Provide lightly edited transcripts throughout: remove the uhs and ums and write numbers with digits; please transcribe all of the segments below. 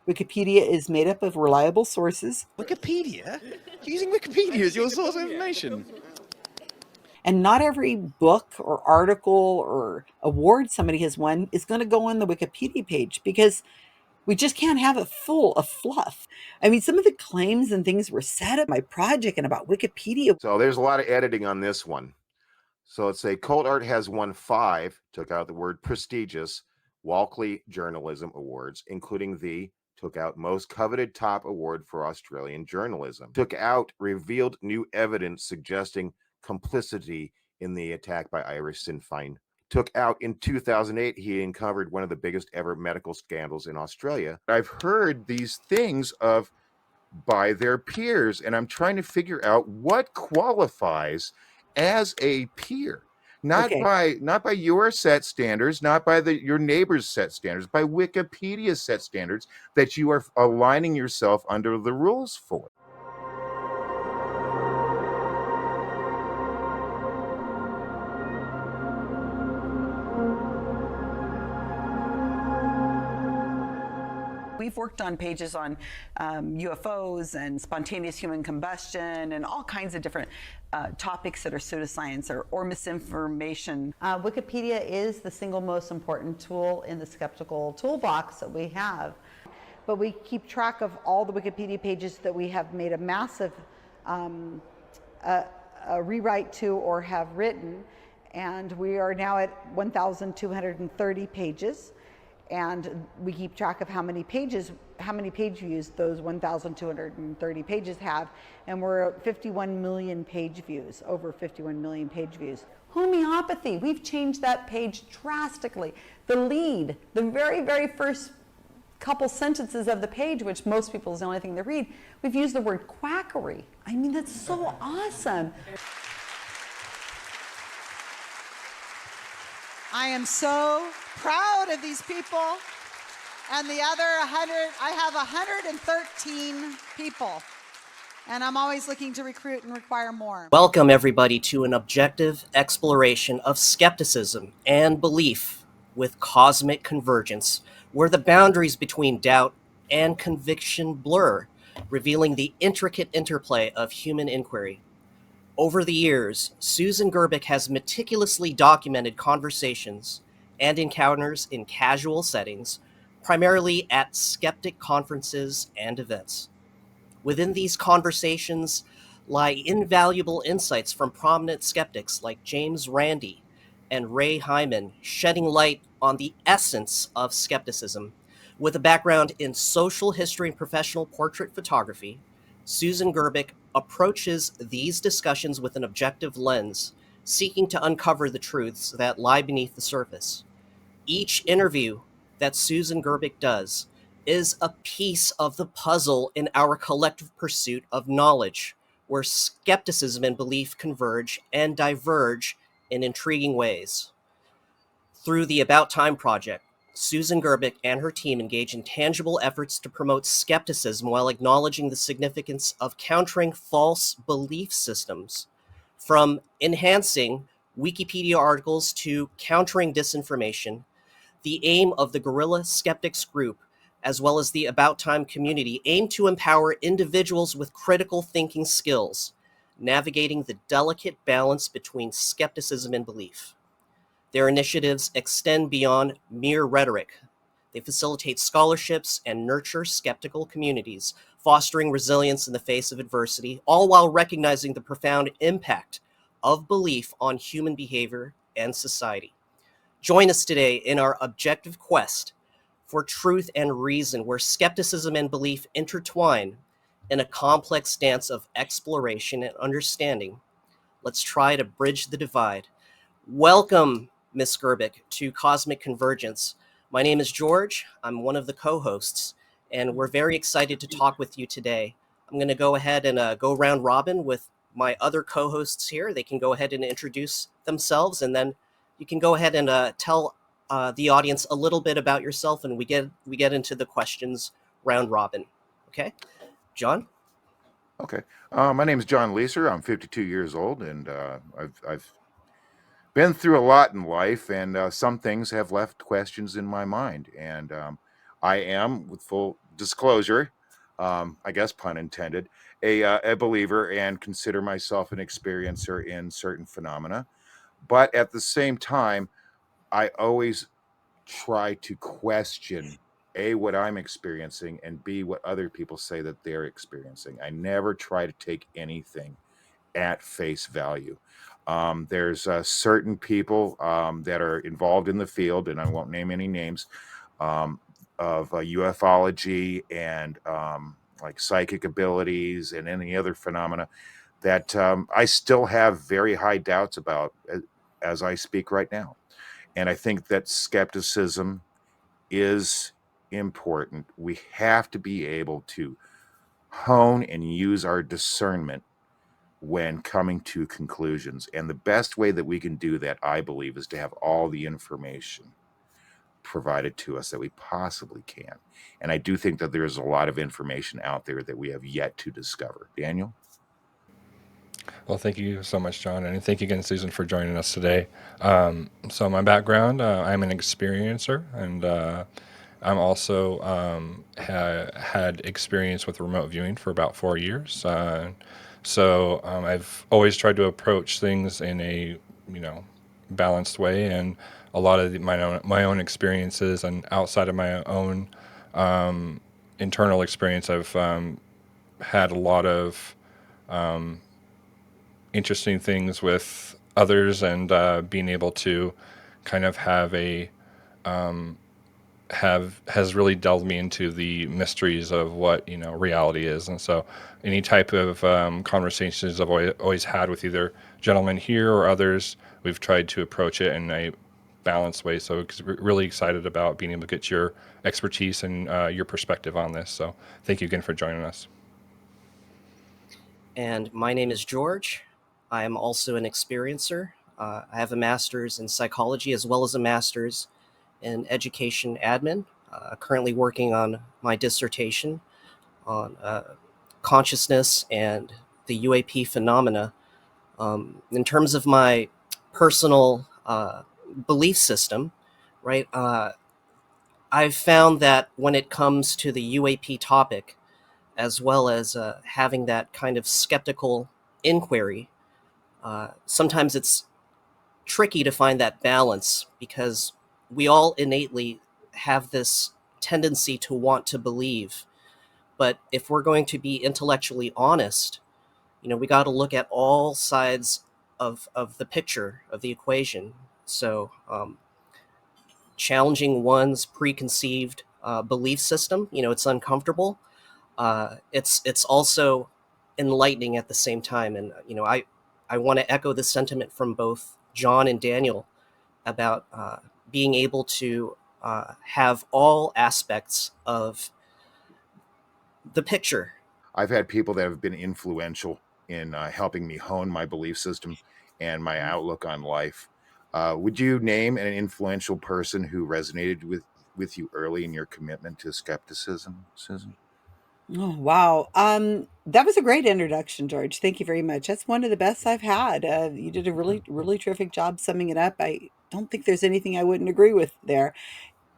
Wikipedia is made up of reliable sources. Wikipedia? You're using Wikipedia as your source of information. And not every book or article or award somebody has won is going to go on the Wikipedia page because we just can't have it full of fluff. I mean, some of the claims and things were said at my project and about Wikipedia. So there's a lot of editing on this one. So let's say Cold Art has won 5, took out the word prestigious, Walkley Journalism Awards, including the took out most coveted top award for Australian journalism, took out revealed new evidence suggesting complicity in the attack by Irish Sinn Féin, took out in 2008, he uncovered one of the biggest ever medical scandals in Australia. I've heard these things of by their peers, and I'm trying to figure out what qualifies as a peer. Not by your set standards, not by your neighbor's set standards, by Wikipedia's set standards that you are aligning yourself under the rules for. We've worked on pages on UFOs and spontaneous human combustion and all kinds of different topics that are pseudoscience or misinformation. Wikipedia is the single most important tool in the skeptical toolbox that we have. But we keep track of all the Wikipedia pages that we have made a massive a rewrite to or have written. And we are now at 1,230 pages. And we keep track of how many page views those 1,230 pages have, and we're at 51 million page views, over 51 million page views. Homeopathy, we've changed that page drastically. The lead, the very, very first couple sentences of the page, which most people is the only thing they read, we've used the word quackery. I mean, that's so awesome. I am so proud of these people and the other 100. I have 113 people, and I'm always looking to recruit and require more. Welcome everybody to an objective exploration of skepticism and belief with Cosmic Convergence, where the boundaries between doubt and conviction blur, revealing the intricate interplay of human inquiry. Over the years, Susan Gerbic has meticulously documented conversations and encounters in casual settings, primarily at skeptic conferences and events. Within these conversations lie invaluable insights from prominent skeptics like James Randi and Ray Hyman, shedding light on the essence of skepticism. With a background in social history and professional portrait photography, Susan Gerbic approaches these discussions with an objective lens, seeking to uncover the truths that lie beneath the surface. Each interview that Susan Gerbic does is a piece of the puzzle in our collective pursuit of knowledge, where skepticism and belief converge and diverge in intriguing ways. Through the About Time project, Susan Gerbic and her team engage in tangible efforts to promote skepticism while acknowledging the significance of countering false belief systems, from enhancing Wikipedia articles to countering disinformation. The aim of the Guerrilla Skeptics group, as well as the About Time community, aim to empower individuals with critical thinking skills, navigating the delicate balance between skepticism and belief. Their initiatives extend beyond mere rhetoric. They facilitate scholarships and nurture skeptical communities, fostering resilience in the face of adversity, all while recognizing the profound impact of belief on human behavior and society. Join us today in our objective quest for truth and reason, where skepticism and belief intertwine in a complex dance of exploration and understanding. Let's try to bridge the divide. Welcome, Ms. Gerbic, to Cosmic Convergence. My name is George. I'm one of the co-hosts, and we're very excited to talk with you today. I'm going to go ahead and go round robin with my other co-hosts here. They can go ahead and introduce themselves, and then you can go ahead and tell the audience a little bit about yourself, and we get into the questions round robin. Okay, John? Okay. My name is John Leeser. I'm 52 years old, and I've been through a lot in life, and some things have left questions in my mind. And I am, with full disclosure, I guess pun intended, a believer and consider myself an experiencer in certain phenomena. But at the same time, I always try to question A, what I'm experiencing, and B, what other people say that they're experiencing. I never try to take anything at face value. There's certain people that are involved in the field, and I won't name any names, um, of ufology and like psychic abilities and any other phenomena that I still have very high doubts about as I speak right now. And I think that skepticism is important. We have to be able to hone and use our discernment when coming to conclusions. And the best way that we can do that, I believe, is to have all the information provided to us that we possibly can. And I do think that there's a lot of information out there that we have yet to discover. Daniel? Well, thank you so much, John, and thank you again, Susan, for joining us today. So, my background, I'm an experiencer, and I'm also had experience with remote viewing for about 4 years. I've always tried to approach things in a balanced way, and a lot of my own experiences and outside of my own internal experience, I've had a lot of interesting things with others, and being able to kind of have a have has really delved me into the mysteries of what reality is. And so any type of conversations I've always had with either gentlemen here or others, we've tried to approach it in a balanced way. So we're really excited about being able to get your expertise and your perspective on this. So thank you again for joining us. And my name is George. I am also an experiencer. I have a master's in psychology as well as a master's in education admin. Currently working on my dissertation on consciousness and the UAP phenomena. In terms of my personal belief system, right, I've found that when it comes to the UAP topic, as well as having that kind of skeptical inquiry, sometimes it's tricky to find that balance because we all innately have this tendency to want to believe. But if we're going to be intellectually honest, we got to look at all sides of the picture, of the equation. So challenging one's preconceived belief system, it's uncomfortable. It's also enlightening at the same time. And, I want to echo the sentiment from both John and Daniel about being able to have all aspects of the picture. I've had people that have been influential in helping me hone my belief system and my outlook on life. Would you name an influential person who resonated with you early in your commitment to skepticism, Susan? Oh, wow. That was a great introduction, George. Thank you very much. That's one of the best I've had. You did a really, really terrific job summing it up. I don't think there's anything I wouldn't agree with there.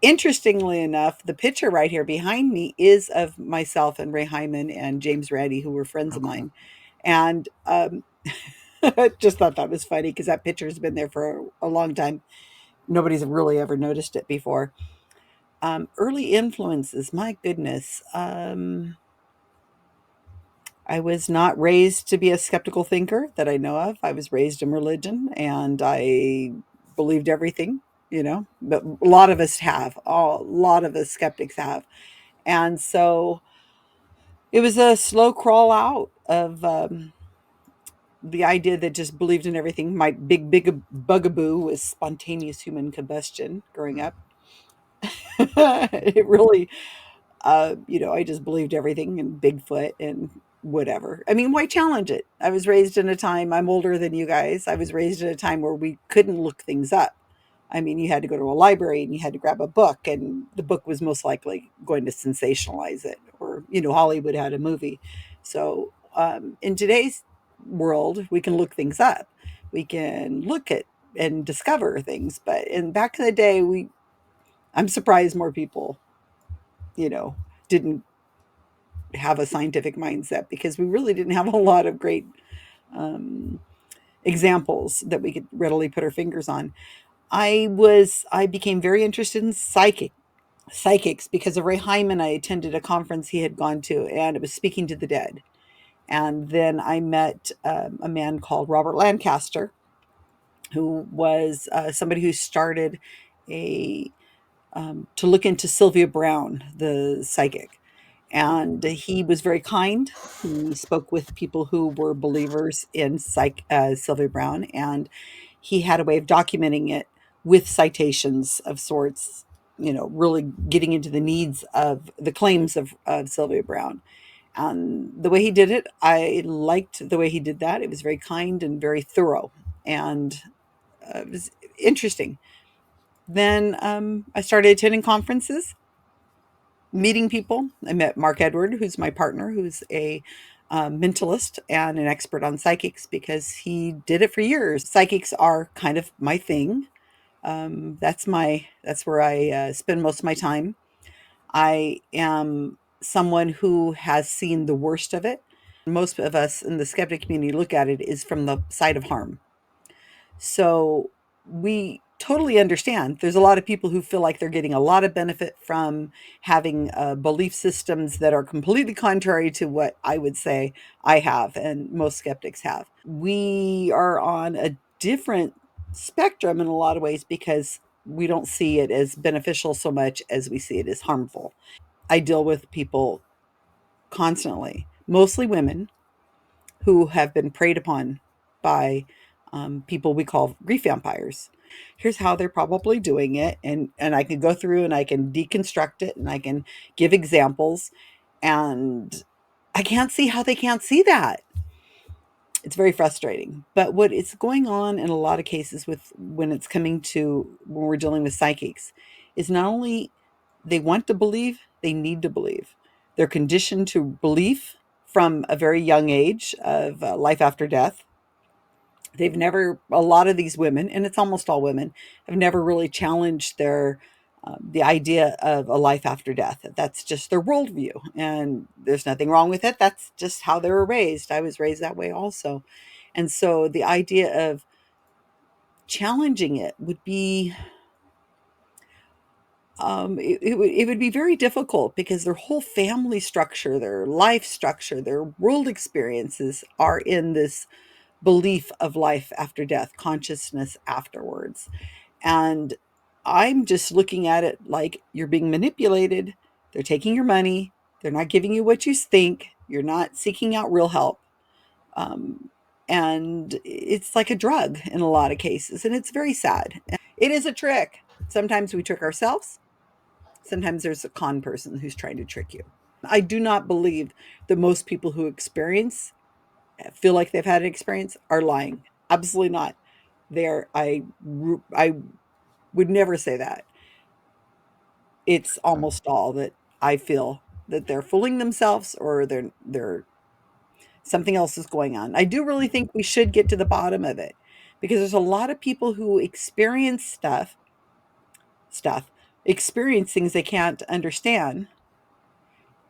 Interestingly enough, the picture right here behind me is of myself and Ray Hyman and James Randi, who were friends Oh, of cool. mine. And just thought that was funny because that picture's been there for a long time. Nobody's really ever noticed it before. Early influences, my goodness. I was not raised to be a skeptical thinker that I know of. I was raised in religion and I believed everything, but a lot of us have. A lot of us skeptics have. And so it was a slow crawl out of the idea that just believed in everything. My big bugaboo was spontaneous human combustion growing up. It really I just believed everything and Bigfoot and whatever. I mean, why challenge it? I was raised in a time, I'm older than you guys. I was raised in a time where we couldn't look things up. I mean, you had to go to a library and you had to grab a book, and the book was most likely going to sensationalize it, or, Hollywood had a movie. So, in today's world, we can look things up. We can look at and discover things. But in back in the day, I'm surprised more people didn't have a scientific mindset, because we really didn't have a lot of great examples that we could readily put our fingers on. I became very interested in psychics because of Ray Hyman. I attended a conference he had gone to, and it was speaking to the dead. And then I met a man called Robert Lancaster, who was somebody who started a to look into Sylvia Brown, the psychic. And he was very kind. He spoke with people who were believers in Sylvia Brown, and he had a way of documenting it with citations of sorts, really getting into the needs of the claims of Sylvia Brown. And the way he did it, I liked the way he did that. It was very kind and very thorough, and it was interesting. Then I started attending conferences, meeting people. I met Mark Edward, who's my partner, who's a mentalist and an expert on psychics, because he did it for years. Psychics are kind of my thing. That's where I spend most of my time. I am someone who has seen the worst of it. Most of us in the skeptic community look at it is from the side of harm. So we totally understand. There's a lot of people who feel like they're getting a lot of benefit from having belief systems that are completely contrary to what I would say I have and most skeptics have. We are on a different spectrum in a lot of ways, because we don't see it as beneficial so much as we see it as harmful. I deal with people constantly, mostly women, who have been preyed upon by people we call grief vampires. Here's how they're probably doing it, and I can go through and I can deconstruct it and I can give examples, and I can't see how they can't see that. It's very frustrating. But what is going on in a lot of cases with when we're dealing with psychics is not only they want to believe, they need to believe. They're conditioned to belief from a very young age of life after death. A lot of these women, and it's almost all women, have never really challenged the idea of a life after death. That's just their worldview, and there's nothing wrong with it. That's just how they were raised. I was raised that way also. And so the idea of challenging it would be it would be very difficult, because their whole family structure, their life structure, their world experiences are in this belief of life after death, consciousness afterwards. And I'm just looking at it like you're being manipulated. They're taking your money. They're not giving you what you think. You're not seeking out real help. Um, and it's like a drug in a lot of cases. And it's very sad. It is a trick. Sometimes we trick ourselves. Sometimes there's a con person who's trying to trick you. I do not believe that most people who feel like they've had an experience are lying. Absolutely not. I would never say that. It's almost all that I feel that they're fooling themselves, or they're something else is going on. I do really think we should get to the bottom of it, because there's a lot of people who experience stuff, experience things they can't understand.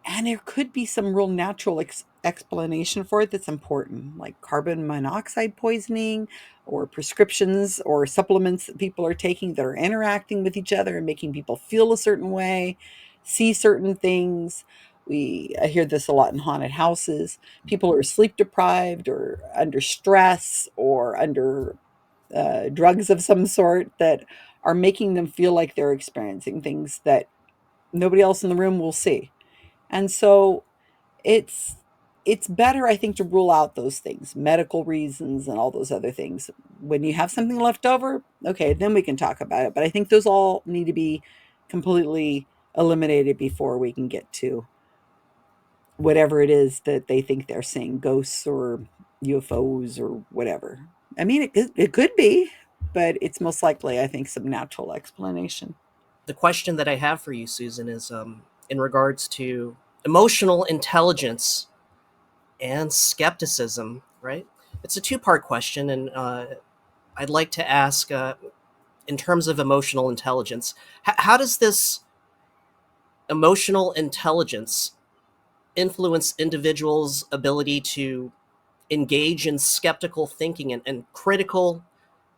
And there could be some real natural explanation for it that's important, like carbon monoxide poisoning, or prescriptions or supplements that people are taking that are interacting with each other and making people feel a certain way, see certain things. I hear this a lot in haunted houses. People are sleep deprived or under stress or under drugs of some sort that are making them feel like they're experiencing things that nobody else in the room will see. And so it's it's better, I think, to rule out those things, medical reasons and all those other things. When you have something left over, okay, then we can talk about it. But I think those all need to be completely eliminated before we can get to whatever it is that they think they're seeing, ghosts or UFOs or whatever. I mean, it could be, but it's most likely, I think, some natural explanation. The question that I have for you, Susan, is in regards to emotional intelligence and skepticism, right? It's a two-part question, and I'd like to ask, in terms of emotional intelligence, how does this emotional intelligence influence individuals' ability to engage in skeptical thinking and critical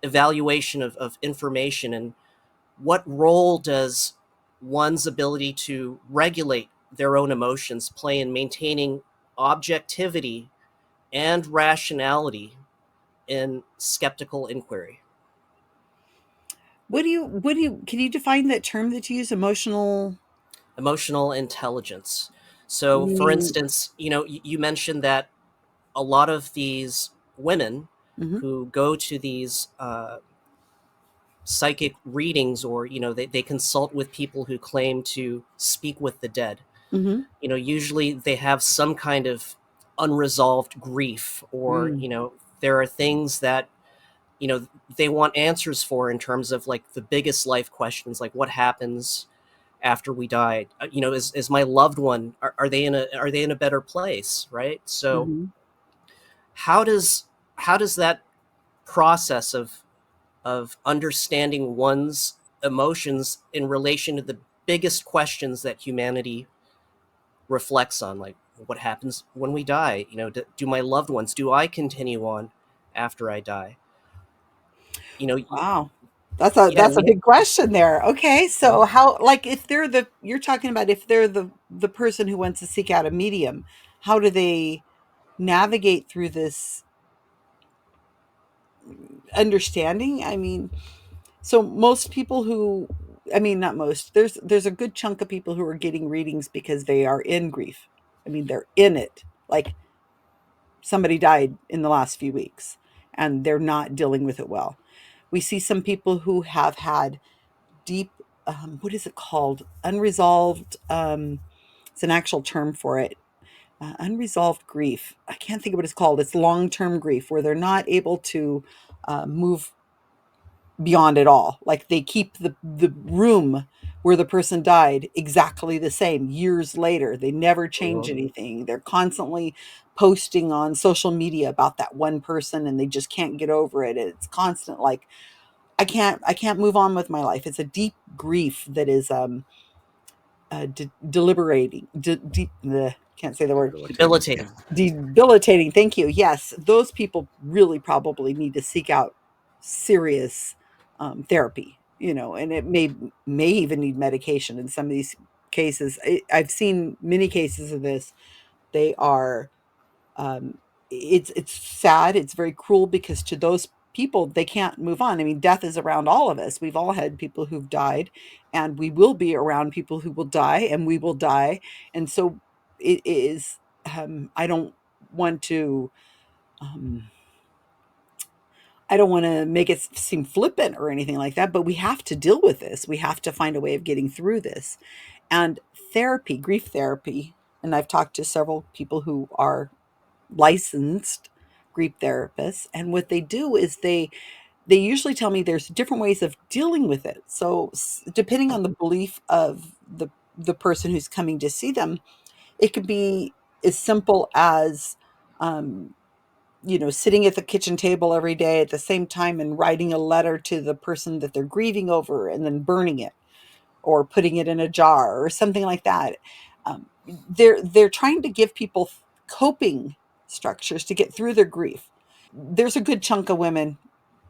evaluation of information? And what role does one's ability to regulate their own emotions play in maintaining objectivity and rationality in skeptical inquiry? Can you define that term that you use, emotional, Emotional intelligence. So, for meaning? instance, you mentioned that a lot of these women Mhm, who go to these psychic readings, or they consult with people who claim to speak with the dead, mhm, usually they have some kind of unresolved grief, or mm, there are things that you know they want answers for, in terms of like the biggest life questions, like what happens after we die. Is my loved one, are they in a better place, right? So mhm. how does that process of understanding one's emotions in relation to the biggest questions that humanity reflects on, like what happens when we die? Do my loved ones, do I continue on after I die? Wow. That's a We big question there. Okay, so how, like, if they're you're talking about, if they're the person who wants to seek out a medium, how do they navigate through this understanding? I mean, so most people who, I mean, not most, there's a good chunk of people who are getting readings because they are in grief. I mean, they're in it. Like, somebody died in the last few weeks and they're not dealing with it well. We see some people who have had deep, what is it called? Unresolved, it's an actual term for it. Unresolved grief. I can't think of what it's called. It's long-term grief where they're not able to move beyond it all. Like, they keep the room where the person died exactly the same years later. They never change Mhm. anything. They're constantly posting on social media about that one person and they just can't get over it. It's constant, like, I can't move on with my life. It's a deep grief that is deliberating. Can't say the word. Debilitating. Yeah. Debilitating. Debilitating. Thank you. Yes, those people really probably need to seek out serious therapy. And it may even need medication in some of these cases. I've seen many cases of this. They are um, it's sad. It's very cruel because to those people, they can't move on. I mean, death is around all of us. We've all had people who've died, and we will be around people who will die, and we will die. And so it is. I don't want to. Um, I don't want to make it seem flippant or anything like that, but we have to deal with this. We have to find a way of getting through this. And therapy, grief therapy, and I've talked to several people who are licensed grief therapists, and what they do is they usually tell me there's different ways of dealing with it. So depending on the belief of the person who's coming to see them, it could be as simple as um, sitting at the kitchen table every day at the same time and writing a letter to the person that they're grieving over and then burning it or putting it in a jar or something like that. They're trying to give people coping structures to get through their grief. There's a good chunk of women,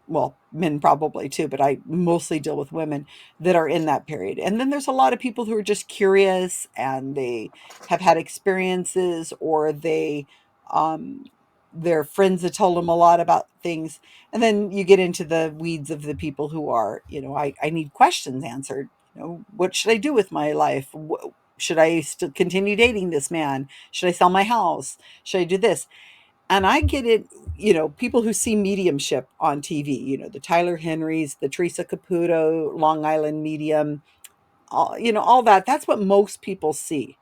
well, men probably too, but I mostly deal with women that are in that period. And then there's a lot of people who are just curious and they have had experiences, or um their friends have told them a lot about things. And then you get into the weeds of the people who are, I need questions answered. What should I do with my life? Should I still continue dating this man? Should I sell my house? Should I do this? And I get it, people who see mediumship on TV, the Tyler Henrys, the Teresa Caputo, Long Island medium, all that. That's what most people see.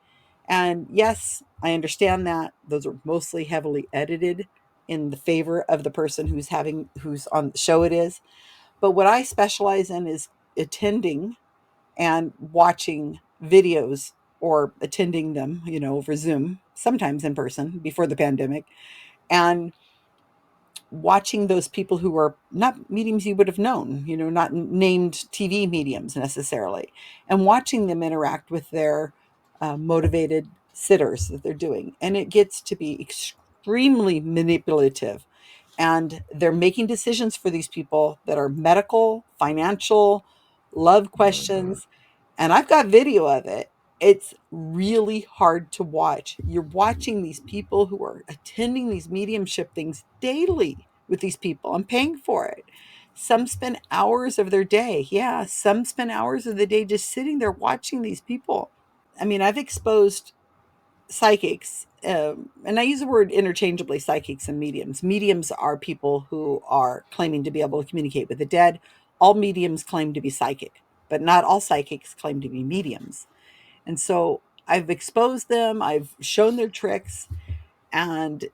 And yes, I understand that those are mostly heavily edited in the favor of the person who's on the show it is. But what I specialize in is attending and watching videos, or attending them, over Zoom, sometimes in person before the pandemic, and watching those people who are not mediums you would have known, not named TV mediums necessarily, and watching them interact with their motivated sitters that they're doing. And it gets to be extremely manipulative. And they're making decisions for these people that are medical, financial, love Mhm. questions. And I've got video of it. It's really hard to watch. You're watching these people who are attending these mediumship things daily with these people and paying for it. Some spend hours of their day. Yeah, some spend hours of the day just sitting there watching these people. I mean, I've exposed psychics, and I use the word interchangeably, psychics and mediums. Mediums are people who are claiming to be able to communicate with the dead. All mediums claim to be psychic, but not all psychics claim to be mediums. And so I've exposed them, I've shown their tricks, and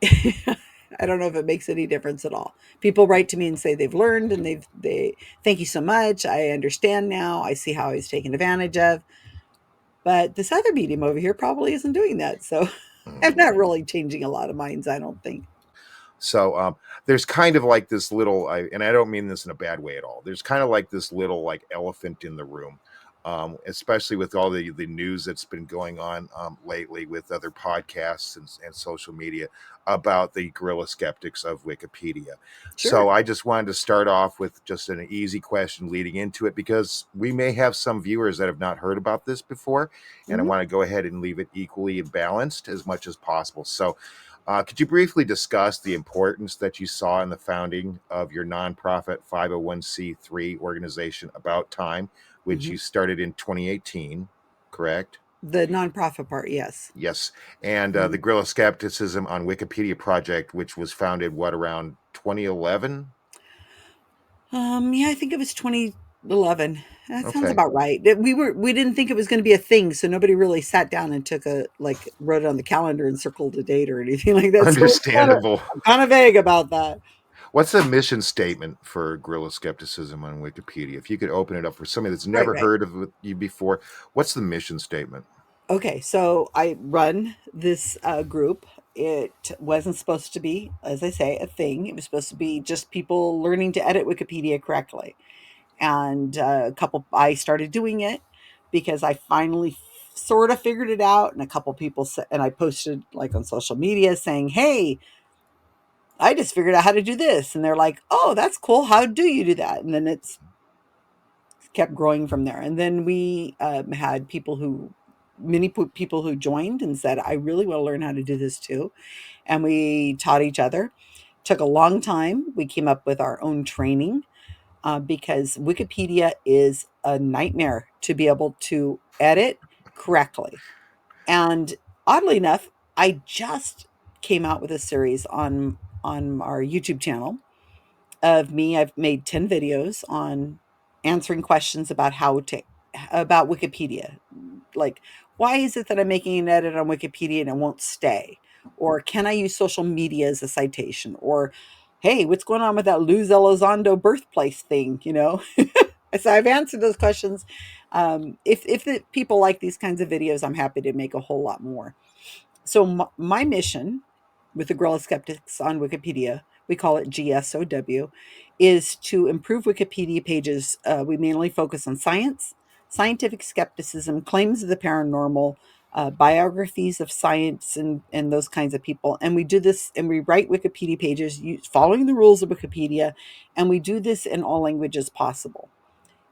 I don't know if it makes any difference at all. People write to me and say they've learned and they thank you so much. I understand now. I see how I was taken advantage of. But this other medium over here probably isn't doing that. So I'm not really changing a lot of minds, I don't think. So there's kind of like this little, and I don't mean this in a bad way at all. There's kind of like this little like elephant in the room, especially with all the news that's been going on lately with other podcasts and social media about the guerrilla skeptics of Wikipedia. Sure. So I just wanted to start off with just an easy question leading into it because we may have some viewers that have not heard about this before, and I Mhm. want to go ahead and leave it equally balanced as much as possible. So could you briefly discuss the importance that you saw in the founding of your nonprofit 501c3 organization About Time, which Mhm. you started in 2018, correct? The nonprofit part, yes. Yes. And the Mhm. Guerrilla Skepticism on Wikipedia project, which was founded, what, around 2011? Yeah, I think it was 2011. That sounds Okay. about right. We didn't think it was going to be a thing, so nobody really sat down and took a like wrote it on the calendar and circled a date or anything like that. So Understandable. I'm kind of vague about that. What's the mission statement for Guerrilla Skepticism on Wikipedia? If you could open it up for somebody that's Right, never right. heard of you before, what's the mission statement? Okay, so I run this group. It wasn't supposed to be, as I say, a thing. It was supposed to be just people learning to edit Wikipedia correctly. And I started doing it because I finally sort of figured it out. And a couple people said, and I posted like on social media saying, "Hey, I just figured out how to do this." And they're like, "Oh, that's cool. How do you do that?" And then it's kept growing from there. And then we had people who joined and said, "I really want to learn how to do this too." And we taught each other. Took a long time. We came up with our own training because Wikipedia is a nightmare to be able to edit correctly. And oddly enough, I just came out with a series on our YouTube channel of me. I've made 10 videos on answering questions about about Wikipedia. Like, why is it that I'm making an edit on Wikipedia and it won't stay? Or can I use social media as a citation? Or, hey, what's going on with that Luz Elizondo birthplace thing? So I've answered those questions. If the people like these kinds of videos, I'm happy to make a whole lot more. So my mission with the Guerrilla Skeptics on Wikipedia, we call it GSOW, is to improve Wikipedia pages. We mainly focus on science, scientific skepticism, claims of the paranormal, biographies of science and those kinds of people. And we do this and we write Wikipedia pages following the rules of Wikipedia, and we do this in all languages possible.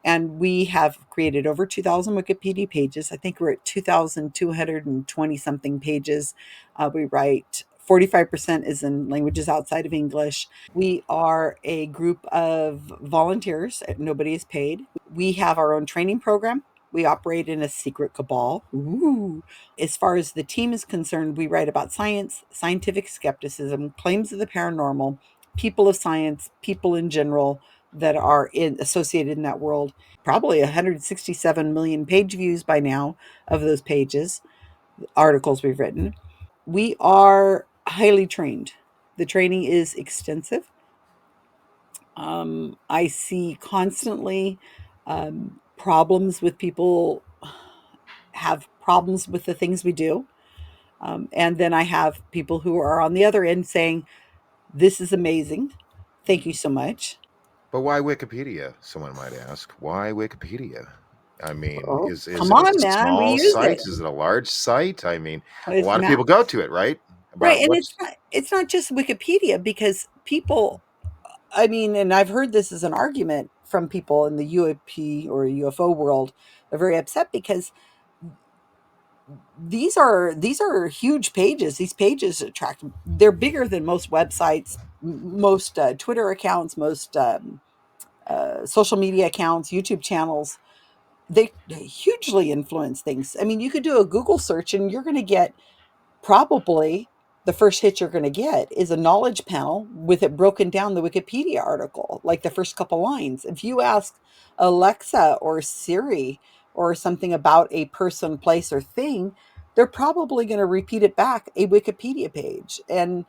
And we have created over 2,000 Wikipedia pages. I think we're at 2,220 something pages. We write 45% is in languages outside of English. We are a group of volunteers. Nobody is paid. We have our own training program. We operate in a secret cabal. Ooh. As far as the team is concerned, we write about science, scientific skepticism, claims of the paranormal, people of science, people in general that are associated in that world. Probably 167 million page views by now of those pages, articles we've written. We are highly trained. The training is extensive. I see constantly problems with people have problems with the things we do. And then I have people who are on the other end saying, "This is amazing. Thank you so much." But why Wikipedia? Someone might ask. Why Wikipedia? I mean, Oh, is come it a on, man. We small use site? it. Is it a large site? I mean, a It's lot of ma people go to it, right? Right, About and what's it's not just Wikipedia because people, I mean, and I've heard this as an argument from people in the UAP or UFO world. They're very upset because these are huge pages. These pages attract. They're bigger than most websites, most Twitter accounts, most social media accounts, YouTube channels. They hugely influence things. I mean, you could do a Google search and you're going to get probably the first hit you're going to get is a knowledge panel with it broken down the Wikipedia article, like the first couple lines. If you ask Alexa or Siri or something about a person, place, or thing, they're probably going to repeat it back a Wikipedia page. And,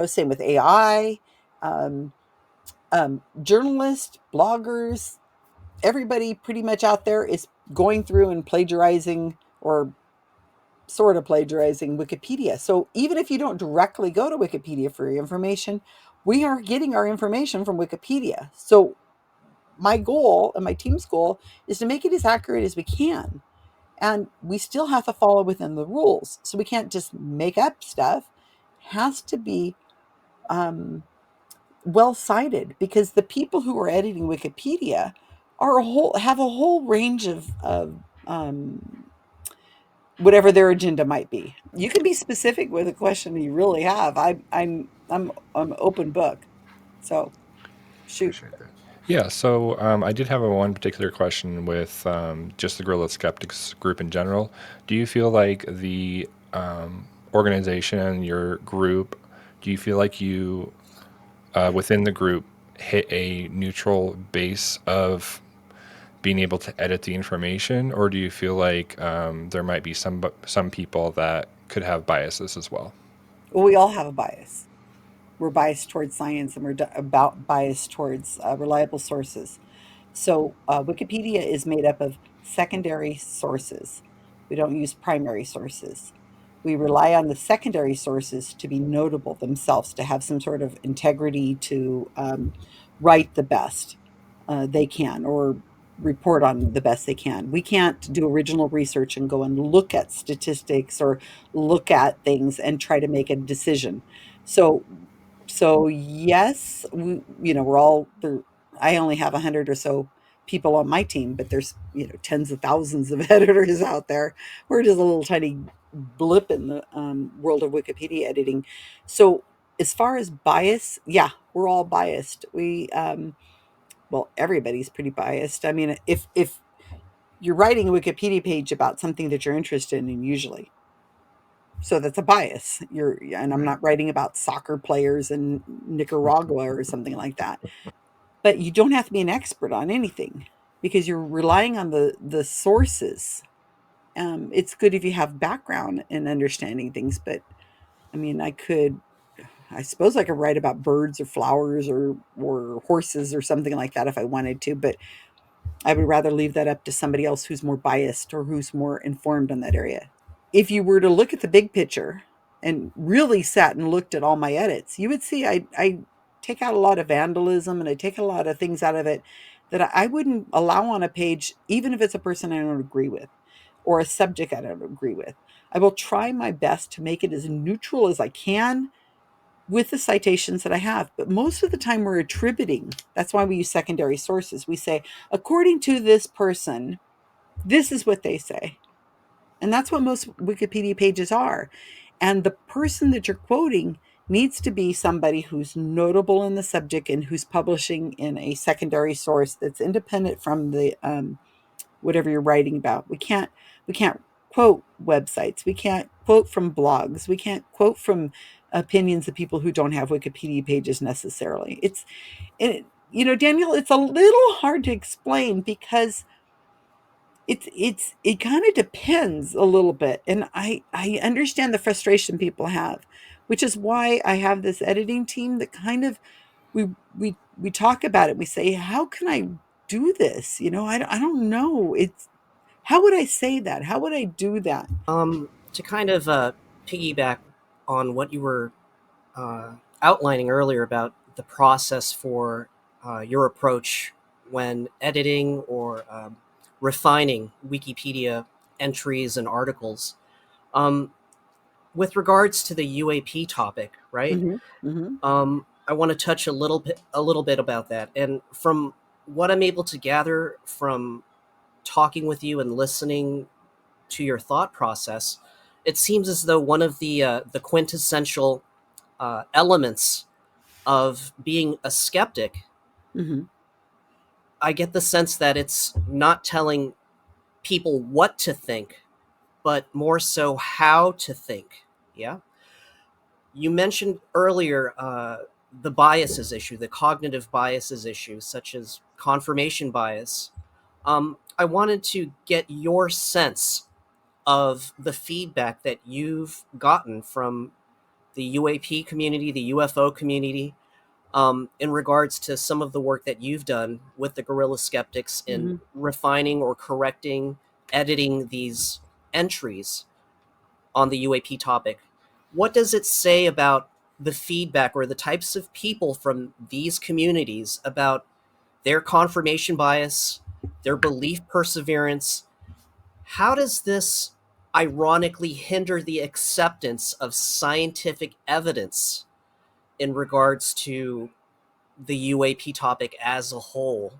same with AI, um, journalists, bloggers, everybody pretty much out there is going through and plagiarizing or sort of plagiarizing Wikipedia. So even if you don't directly go to Wikipedia for your information, we are getting our information from Wikipedia. So my goal and my team's goal is to make it as accurate as we can. And we still have to follow within the rules. So we can't just make up stuff. It has to be um, well cited because the people who are editing Wikipedia have a whole range of whatever their agenda might be. You can be specific with a question you really have. I'm open book. So shoot. appreciate that. Yeah, so I did have one particular question with just the Guerrilla Skeptics group in general. Do you feel like the organization, your group, do you feel like you, within the group, hit a neutral base of being able to edit the information, or do you feel like there might be some people that could have biases as well? Well, we all have a bias. We're biased towards science and we're about biased towards reliable sources. So Wikipedia is made up of secondary sources. We don't use primary sources. We rely on the secondary sources to be notable themselves, to have some sort of integrity, to write the best they can or report on the best they can. We can't do original research and go and look at statistics or look at things and try to make a decision. So yes, we're all there. I only have 100 or so people on my team, but there's, tens of thousands of editors out there. We're just a little tiny blip in the world of Wikipedia editing. So as far as bias, yeah, we're all biased. Well, everybody's pretty biased. I mean, if you're writing a Wikipedia page about something that you're interested in, usually, so that's a bias. And I'm Right. not writing about soccer players in Nicaragua or something like that. But you don't have to be an expert on anything because you're relying on the sources. It's good if you have background in understanding things, but I mean, I suppose I could write about birds or flowers or horses or something like that if I wanted to, but I would rather leave that up to somebody else who's more biased or who's more informed on that area. If you were to look at the big picture and really sat and looked at all my edits, you would see I take out a lot of vandalism and I take a lot of things out of it that I wouldn't allow on a page, even if it's a person I don't agree with or a subject I don't agree with. I will try my best to make it as neutral as I can with the citations that I have. But most of the time, we're attributing. That's why we use secondary sources. We say, according to this person, this is what they say. And that's what most Wikipedia pages are. And the person that you're quoting needs to be somebody who's notable in the subject and who's publishing in a secondary source that's independent from the whatever you're writing about. We can't quote websites. We can't quote from blogs. We can't quote from opinions of people who don't have Wikipedia pages necessarily. Daniel, it's a little hard to explain because it kind of depends a little bit, and I understand the frustration people have, which is why I have this editing team that kind of we talk about it. We say, how can I do this? I don't know. It's how would I say that? How would I do that? To kind of piggyback on what you were outlining earlier about the process for your approach when editing or refining Wikipedia entries and articles. Um, with regards to the UAP topic, right? Mhm. Mhm. I want to touch a little bit about that. And from what I'm able to gather from talking with you and listening to your thought process, it seems as though one of the quintessential elements of being a skeptic, Mhm. I get the sense that it's not telling people what to think, but more so how to think. Yeah. You mentioned earlier the biases issue, the cognitive biases issue, such as confirmation bias. I wanted to get your sense of the feedback that you've gotten from the UAP community, the UFO community, in regards to some of the work that you've done with the Guerrilla Skeptics in Mhm. refining or correcting, editing these entries on the UAP topic. What does it say about the feedback or the types of people from these communities about their confirmation bias, their belief perseverance? How does this ironically hinder the acceptance of scientific evidence in regards to the UAP topic as a whole?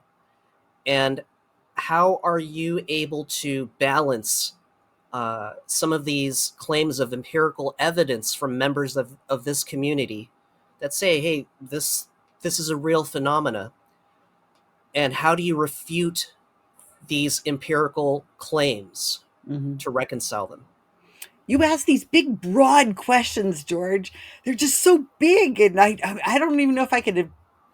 And how are you able to balance some of these claims of empirical evidence from members of this community that say, hey, this is a real phenomena? And how do you refute these empirical claims Mhm. to reconcile them? You ask these big, broad questions, George. They're just so big, and I don't even know if I could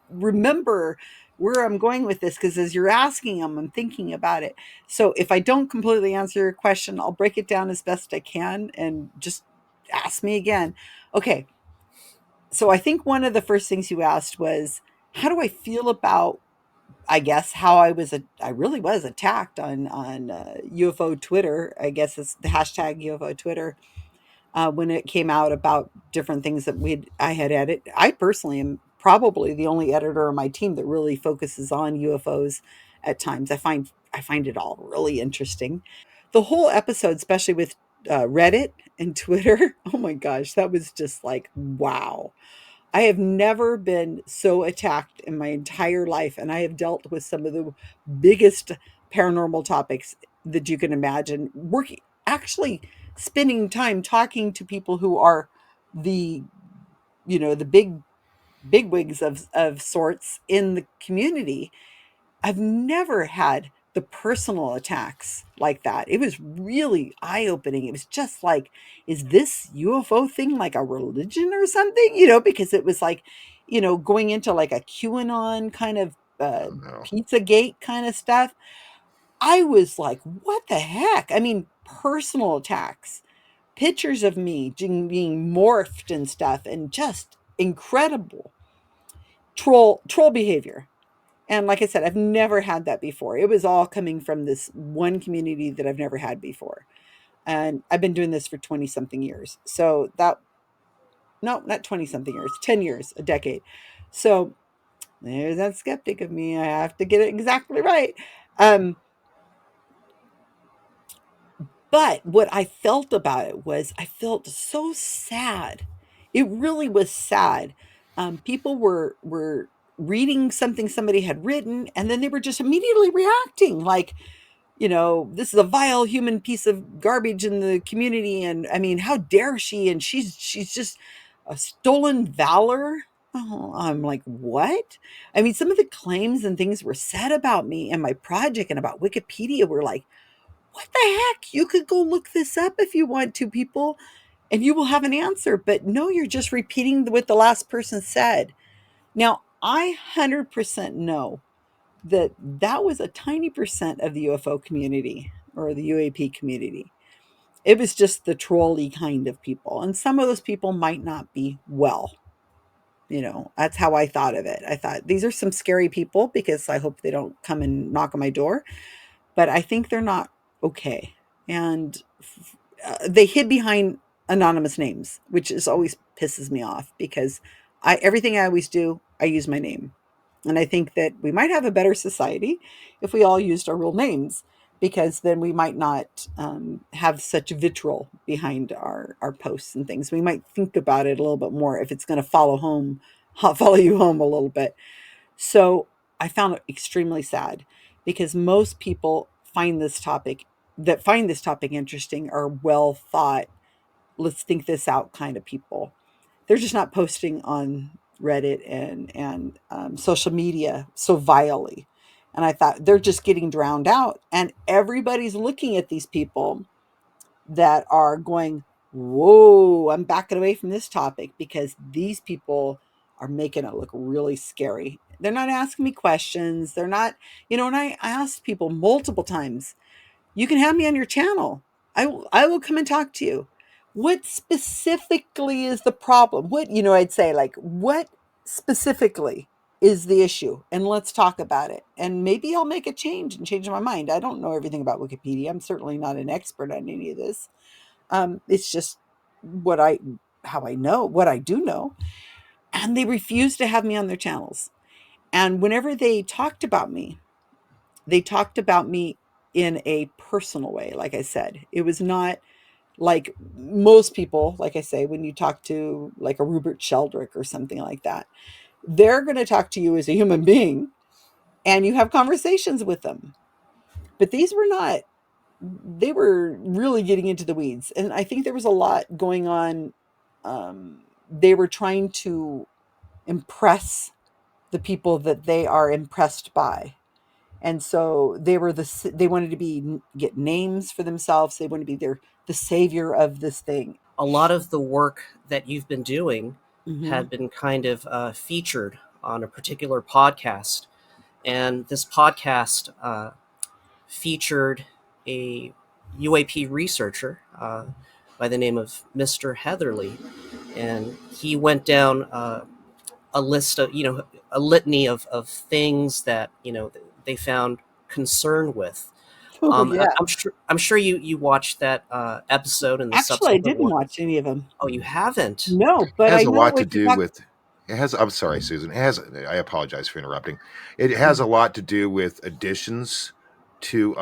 remember where I'm going with this because as you're asking them, I'm thinking about it. So if I don't completely answer your question, I'll break it down as best I can and just ask me again. Okay. So I think one of the first things you asked was, how do I feel about, I guess, how I really was attacked on UFO Twitter. I guess it's the hashtag UFO Twitter when it came out about different things that I had edited. I personally am probably the only editor on my team that really focuses on UFOs at times. I find it all really interesting. The whole episode, especially with Reddit and Twitter, oh my gosh, that was just like wow. I have never been so attacked in my entire life, and I have dealt with some of the biggest paranormal topics that you can imagine. Working, actually, spending time talking to people who are the, the big wigs of sorts in the community. I've never had the personal attacks like that. It was really eye-opening. It was just like, is this UFO thing like a religion or something? Because it was like, going into like a QAnon kind of Oh no. Pizzagate kind of stuff. I was like, what the heck? I mean, personal attacks, pictures of me being morphed and stuff, and just incredible troll behavior. And like I said, I've never had that before. It was all coming from this one community that I've never had before. And I've been doing this for 20 something years. So that, no, not 20 something years, 10 years, a decade. So there's that skeptic of me. I have to get it exactly right. Um, but what I felt about it was I felt so sad. It really was sad. People were reading something somebody had written, and then they were just immediately reacting like, this is a vile human piece of garbage in the community, and I mean, how dare she? And she's just a stolen valor. Oh, I'm like, what? I mean, some of the claims and things were said about me and my project and about Wikipedia were like, what the heck? You could go look this up if you want to, people, and you will have an answer. But no, you're just repeating what the last person said. Now, I 100% know that that was a tiny percent of the UFO community or the UAP community. It was just the trolley kind of people. And some of those people might not be well. That's how I thought of it. I thought these are some scary people because I hope they don't come and knock on my door, but I think they're not okay. And they hid behind anonymous names, which is always pisses me off because everything I always do, I use my name. And I think that we might have a better society if we all used our real names. because then we might not have such vitriol behind our posts and things. We might think about it a little bit more if it's going to follow you home a little bit. So I found it extremely sad because most people find this topic interesting are well thought, let's think this out kind of people. They're just not posting on Reddit and social media so vilely. And I thought they're just getting drowned out, and everybody's looking at these people that are going, "Whoa, I'm backing away from this topic because these people are making it look really scary." They're not asking me questions. They're not, and I asked people multiple times, you can have me on your channel. I will come and talk to you. What specifically is the problem? I'd say, like, what specifically is the issue? And let's talk about it. And maybe I'll make a change and change my mind. I don't know everything about Wikipedia. I'm certainly not an expert on any of this. It's just what I how I know what I do know. And they refuse to have me on their channels. And whenever they talked about me in a personal way. Like I said, it was not like most people, like I say, when you talk to like a Rupert Sheldrake or something like that, they're going to talk to you as a human being and you have conversations with them. But these were not, they were really getting into the weeds. And I think there was a lot going on. They were trying to impress the people that they are impressed by. And so they wanted to get names for themselves. They wanted to be the savior of this thing. A lot of the work that you've been doing Hmm. had been kind of featured on a particular podcast. And this podcast featured a UAP researcher by the name of Mr. Heatherly. And he went down a list of, a litany of things that, they found concern with. Oh yeah. I'm sure you watched that episode and the Actually, I subsequent didn't ones. watch any of them. Oh, you haven't? No, but I Has a know lot to what you're do talking. with it has I'm sorry, Susan. I apologize for interrupting. It has a lot to do with additions to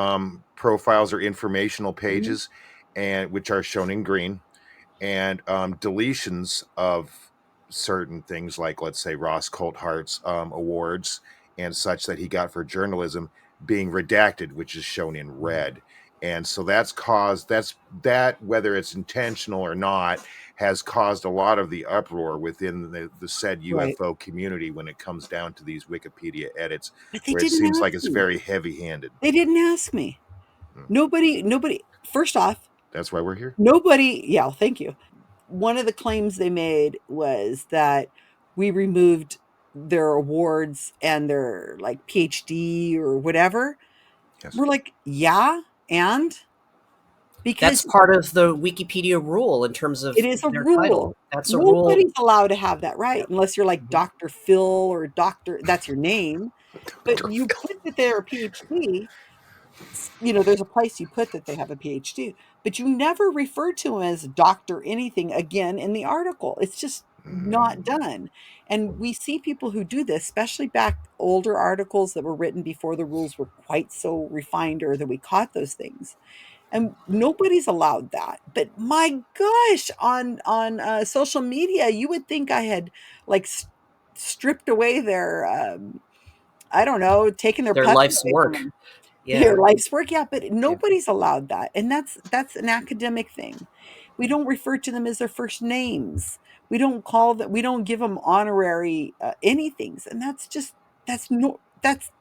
profiles or informational Mhm. pages, and which are shown in green, and deletions of certain things, like, let's say, Ross Coulthart's awards and such that he got for journalism being redacted, which is shown in red. And so that, whether it's intentional or not, has caused a lot of the uproar within the said Right. UFO community when it comes down to these Wikipedia edits, But they where it didn't seems like ask it's me. very heavy-handed. They didn't ask me. Mm. Nobody, first off, That's why we're here. yeah, thank you. One of the claims they made was that we removed their awards and their like PhD or whatever. Yes. We're like, yeah, and That's because part of the Wikipedia rule in terms it of is a their title. rule. That's a rule. Nobody's allowed to have that Yeah. right unless you're like Mhm. Dr. Phil or Doctor, that's your name. But Dr. you Phil. put that they're a PhD, there's a place you put that they have a PhD, but you never refer to them as doctor anything again in the article. It's just not Mm. done. And we see people who do this, especially back older articles that were written before the rules were quite so refined or that we caught those things. And nobody's allowed that. But my gosh, on social media, you would think I had like stripped away their I don't know, taken their Their puppy life's away from work. them. Their Yeah. life's work, yeah, but Yeah. nobody's allowed that, and that's an academic thing. We don't refer to them as their first names. We don't give them honorary, anythings, and that's no that's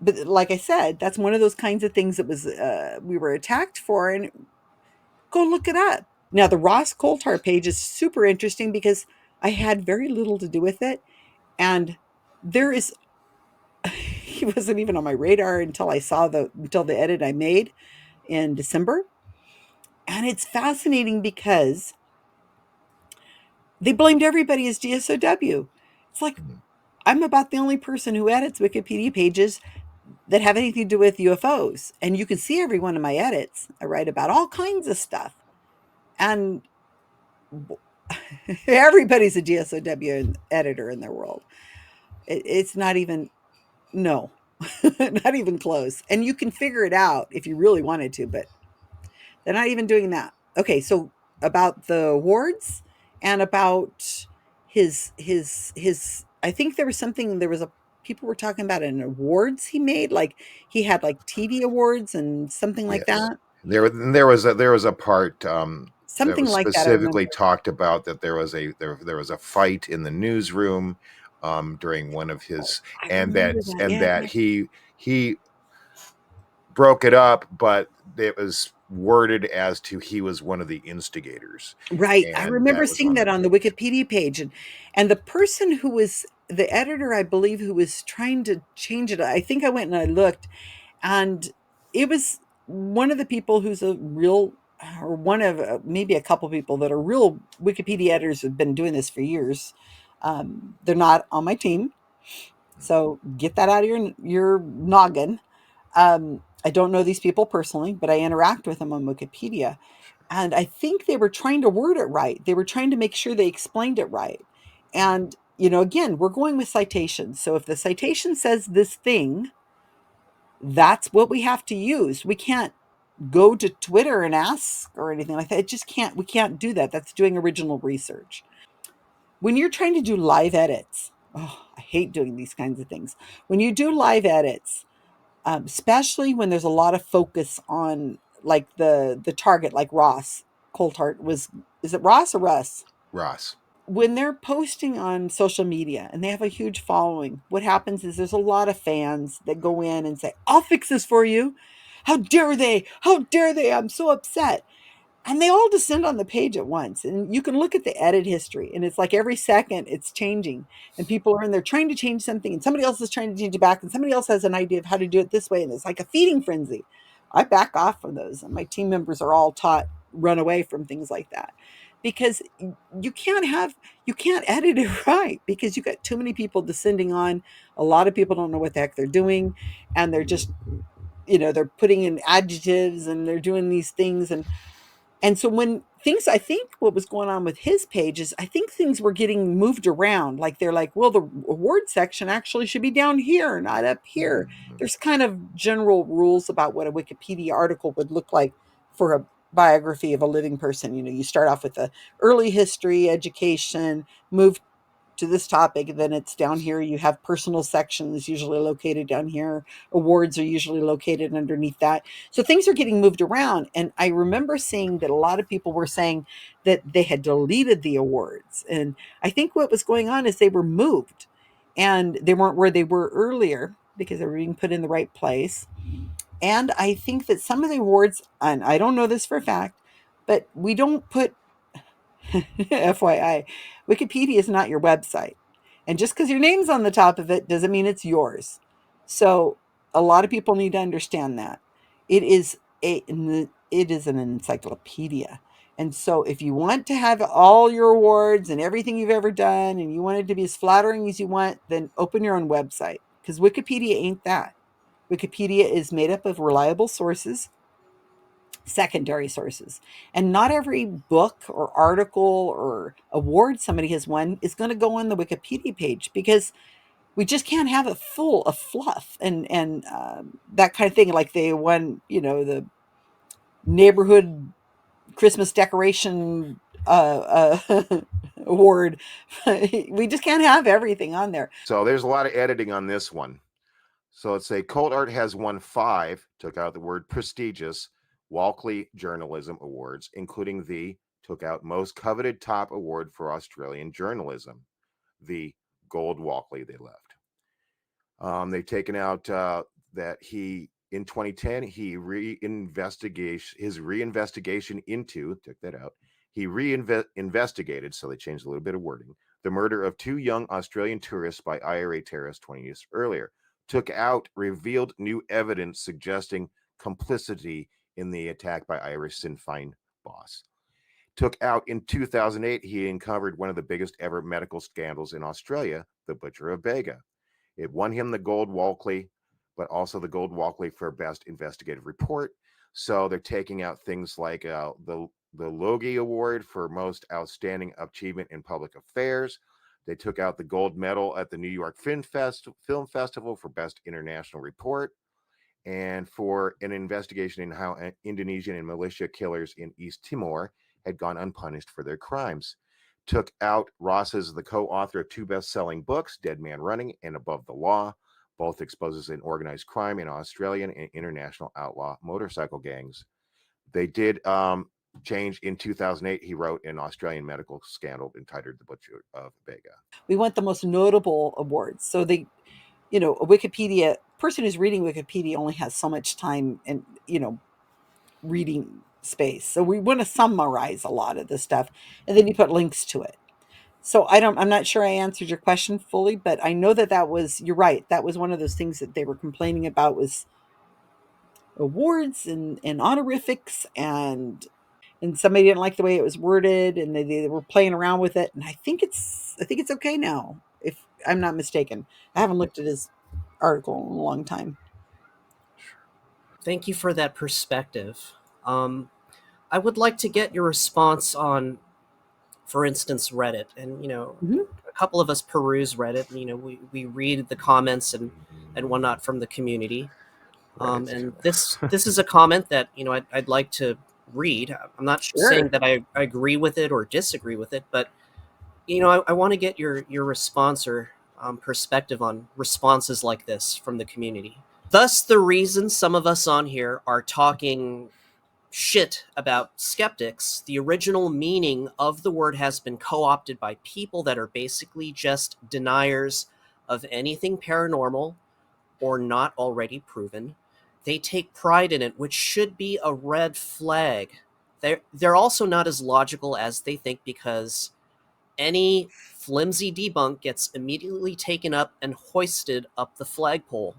but like I said, that's one of those kinds of things that we were attacked for, and go look it up. Now, the Ross Coulthart page is super interesting because I had very little to do with it, and there is he wasn't even on my radar until the edit I made in December. And it's fascinating because they blamed everybody as GSOW. It's like Mm. I'm about the only person who edits Wikipedia pages that have anything to do with UFOs. And you can see every one of my edits. I write about all kinds of stuff. And everybody's a GSOW editor in their world. It's not even, no. Not even close. And you can figure it out if you really wanted to, but they're not even doing that. Okay, so about the awards and about his I think there was something there was a people were talking about an awards he made, like he had like TV awards and something like Yes. that. There was a part that Something was like that I remember. specifically talked about that there was a fight in the newsroom during one of his I remember that. and Yeah, that yeah. he broke it up, but it was worded as to he was one of the instigators, Right. I and remember that was seeing on the that on the page. Wikipedia page, and the person who was the editor, I believe, who was trying to change it, I think I went and I looked, and it was one of the people who's a real or one of maybe a couple people that are real Wikipedia editors have been doing this for years. They're not on my team, so get that out of your noggin. I don't know these people personally, but I interact with them on Wikipedia. And I think they were trying to word it right. They were trying to make sure they explained it right. And, again, we're going with citations. So if the citation says this thing, that's what we have to use. We can't go to Twitter and ask or anything like that. It just can't, we can't do that. That's doing original research. When you're trying to do live edits, oh, I hate doing these kinds of things. When you do live edits, especially when there's a lot of focus on like the target, like Ross Coulthart was, is it Ross or Russ? Ross. When they're posting on social media and they have a huge following, what happens is there's a lot of fans that go in and say, I'll fix this for you. How dare they? How dare they? I'm so upset. And they all descend on the page at once. And you can look at the edit history, and it's like every second it's changing. And people are in there trying to change something, and somebody else is trying to change it back, and somebody else has an idea of how to do it this way. And it's like a feeding frenzy. I back off from those. And my team members are all taught run away from things like that. Because you can't have you can't edit it right because you got too many people descending on. A lot of people don't know what the heck they're doing, and they're just they're putting in adjectives and they're doing these things, and so when things I think what was going on with his page is I think things were getting moved around. Like they're like, well, the award section actually should be down here, not up here. There's kind of general rules about what a Wikipedia article would look like for a biography of a living person. You start off with the early history, education, move to this topic, and then it's down here. You have personal sections usually located down here. Awards are usually located underneath that. So things are getting moved around. And I remember seeing that a lot of people were saying that they had deleted the awards. And I think what was going on is they were moved and they weren't where they were earlier because they were being put in the right place. And I think that some of the awards, and I don't know this for a fact, but we don't put FYI, Wikipedia is not your website. And just because your name's on the top of it doesn't mean it's yours. So a lot of people need to understand that. It is it is an encyclopedia. And so if you want to have all your awards and everything you've ever done and you want it to be as flattering as you want, then open your own website because Wikipedia ain't that. Wikipedia is made up of reliable sources, secondary sources. And not every book or article or award somebody has won is going to go on the Wikipedia page because we just can't have it full of fluff and that kind of thing. Like they won, the neighborhood Christmas decoration award. We just can't have everything on there. So there's a lot of editing on this one. So let's say Cold Art has won 5, took out the word prestigious, Walkley Journalism Awards, including took out most coveted top award for Australian journalism, the Gold Walkley they left. They've taken out that in 2010, his reinvestigation into, took that out, he reinvestigated, so they changed a little bit of wording, the murder of 2 young Australian tourists by IRA terrorists 20 years earlier. Took out revealed new evidence suggesting complicity in the attack by Irish Sinn Féin boss. Took out in 2008, he uncovered one of the biggest ever medical scandals in Australia, the Butcher of Bega. It won him the Gold Walkley, but also the Gold Walkley for Best Investigative Report. So they're taking out things like the Logie Award for Most Outstanding Achievement in Public Affairs, They took out the gold medal at the New York Film Festival for Best International Report, and for an investigation in how Indonesian and militia killers in East Timor had gone unpunished for their crimes. Took out Ross as the co-author of 2 best-selling books, Dead Man Running and Above the Law. Both exposes an organized crime in Australian and international outlaw motorcycle gangs. They did change in 2008. He wrote an Australian medical scandal entitled The Butcher of Vega. We want the most notable awards. So they, a Wikipedia person who's reading Wikipedia only has so much time and, reading space. So we want to summarize a lot of this stuff, and then you put links to it. So I'm not sure I answered your question fully, but I know you're right. That was one of those things that they were complaining about, was awards and honorifics, and somebody didn't like the way it was worded, and they were playing around with it. And I think it's okay now, if I'm not mistaken. I haven't looked at his article in a long time. Thank you for that perspective. I would like to get your response on, for instance, Reddit. And, a couple of us peruse Reddit. We read the comments and whatnot from the community. And this is a comment that, I'd like to read. I'm not saying that I agree with it or disagree with it, but, I want to get your response or perspective on responses like this from the community. Thus, the reason some of us on here are talking shit about skeptics, the original meaning of the word has been co-opted by people that are basically just deniers of anything paranormal or not already proven. They take pride in it, which should be a red flag. They're also not as logical as they think, because any flimsy debunk gets immediately taken up and hoisted up the flagpole.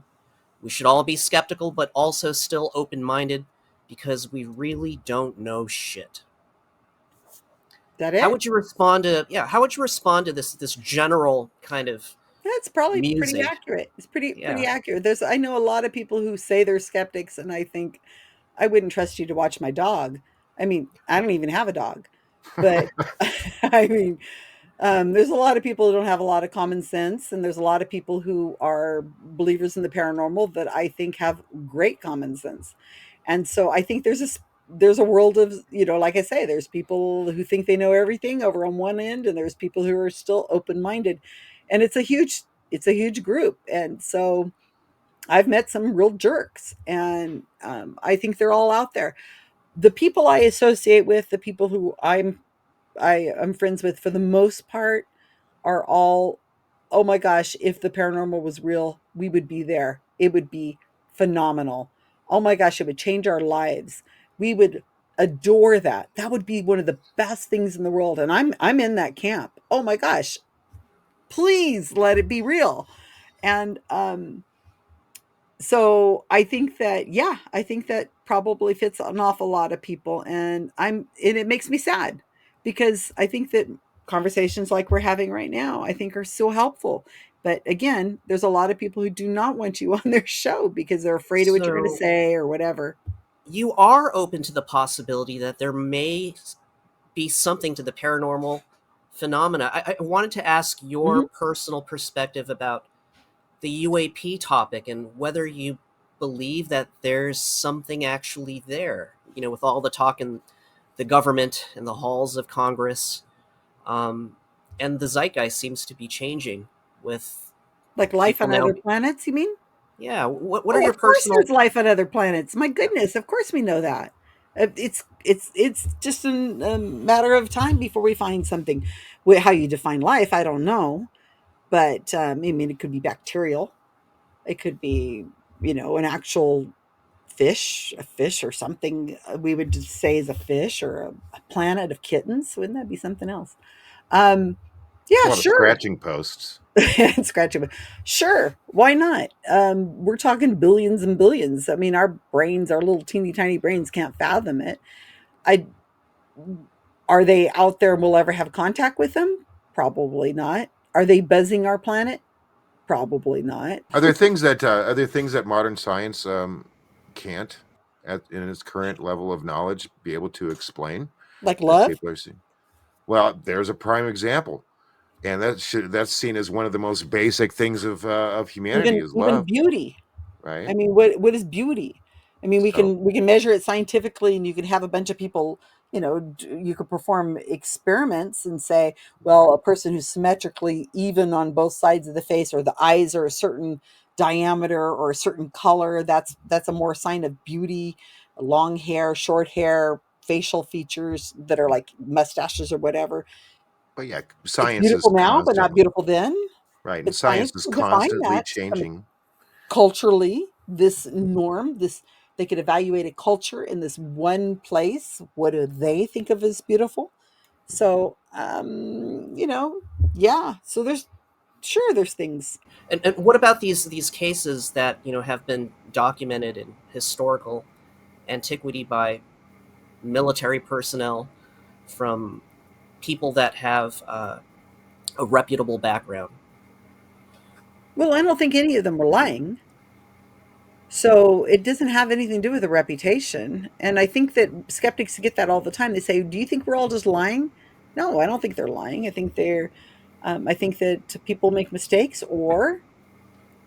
We should all be skeptical, but also still open-minded, because we really don't know shit. That it? How would you respond to this general kind of That's probably musing? pretty accurate. It's pretty accurate. I know a lot of people who say they're skeptics, and I think, I wouldn't trust you to watch my dog. I mean, I don't even have a dog, but I mean, there's a lot of people who don't have a lot of common sense, and there's a lot of people who are believers in the paranormal that I think have great common sense. And so I think there's a world of, like I say, there's people who think they know everything over on one end, and there's people who are still open-minded, and it's a huge group. And so I've met some real jerks, and I think they're all out there. The people I associate with, the people who I'm friends with, for the most part, are all, oh my gosh, if the paranormal was real, we would be there. It would be phenomenal. Oh my gosh, it would change our lives. We would adore that. That would be one of the best things in the world. And I'm in that camp. Oh my gosh, please let it be real. And so I think that probably fits an awful lot of people, and it makes me sad, because I think that conversations like we're having right now, I think, are so helpful. But again, there's a lot of people who do not want you on their show because they're afraid of what you're going to So say or whatever. you are open to the possibility that there may be something to the paranormal phenomena. I wanted to ask your Mhm. personal perspective about the UAP topic, and whether you believe that there's something actually there. With all the talk in the government and the halls of Congress, and the zeitgeist seems to be changing with Like life people on now. other planets, you mean? Yeah, what are Oh, your of course personal? there's life on other planets. My goodness, of course we know that. It's just a matter of time before we find something. How you define life, I don't know, but I mean, it could be bacterial. It could be, an actual a fish or something we would just say is a fish, or a planet of kittens. Wouldn't that be something else? Um, A yeah, lot of sure. scratching posts. And scratch it. Sure, why not? We're talking billions and billions. I mean, our little teeny tiny brains can't fathom it. I Are they out there and we'll ever have contact with them? Probably not. Are they buzzing our planet? Probably not. Are there things that modern science can't, in its current level of knowledge, be able to explain, Like as love? people are seeing? Well, there's a prime example. And that's seen as one of the most basic things of humanity is Even love, beauty. right? I mean, what is beauty? I mean, So we can measure it scientifically, and you can have a bunch of people. You could perform experiments and say, well, a person who's symmetrically even on both sides of the face, or the eyes are a certain diameter or a certain color, that's a more sign of beauty. Long hair, short hair, facial features that are like mustaches or whatever. but yeah, It's science is beautiful now, but not constantly beautiful then. right, and But science science is could define constantly that. changing. Culturally, this norm, this they could evaluate a culture in this one place. What do they think of as beautiful? So, yeah. So there's things. And what about these cases that have been documented in historical antiquity by military personnel from people that have a reputable background? Well, I don't think any of them were lying. So it doesn't have anything to do with a reputation. And I think that skeptics get that all the time. They say, "Do you think we're all just lying?" No, I don't think they're lying. I think that people make mistakes, or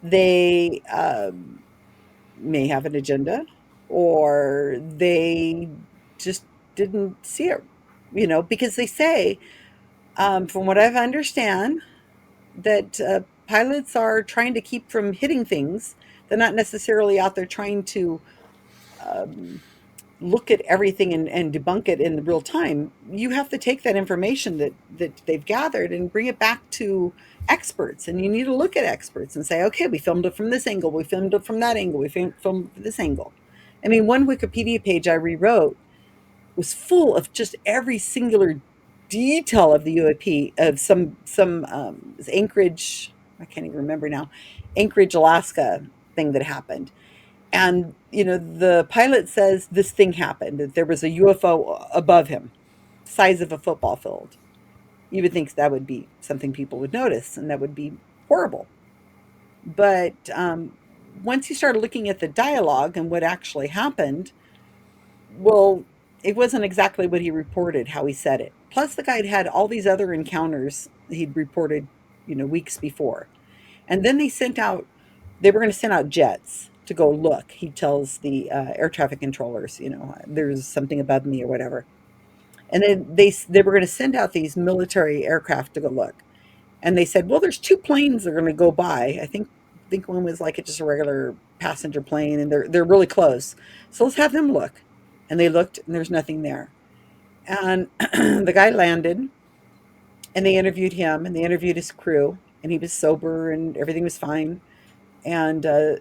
they may have an agenda, or they just didn't see it, because they say, from what I understand, that pilots are trying to keep from hitting things. They're not necessarily out there trying to um, look at everything and debunk it in real time. You have to take that information that they've gathered and bring it back to experts. And you need to look at experts and say, okay, we filmed it from this angle, we filmed it from that angle, we filmed from this angle. I mean, one Wikipedia page I rewrote was full of just every singular detail of the UAP, of some Anchorage, I can't even remember now, Anchorage, Alaska thing that happened. And the pilot says this thing happened, that there was a UFO above him, size of a football field. You would think that would be something people would notice, and that would be horrible. But once you started looking at the dialogue and what actually happened, well, it wasn't exactly what he reported, how he said it. Plus, the guy had all these other encounters he'd reported, weeks before. And then they were going to send out jets to go look. He tells the air traffic controllers, there's something above me or whatever. And then they were going to send out these military aircraft to go look. And they said, well, there's two planes that are going to go by. I think one was like just a regular passenger plane, and they're really close. So let's have them look. And they looked, and there's nothing there. And the guy landed, and they interviewed him, and they interviewed his crew, and he was sober, and everything was fine. And the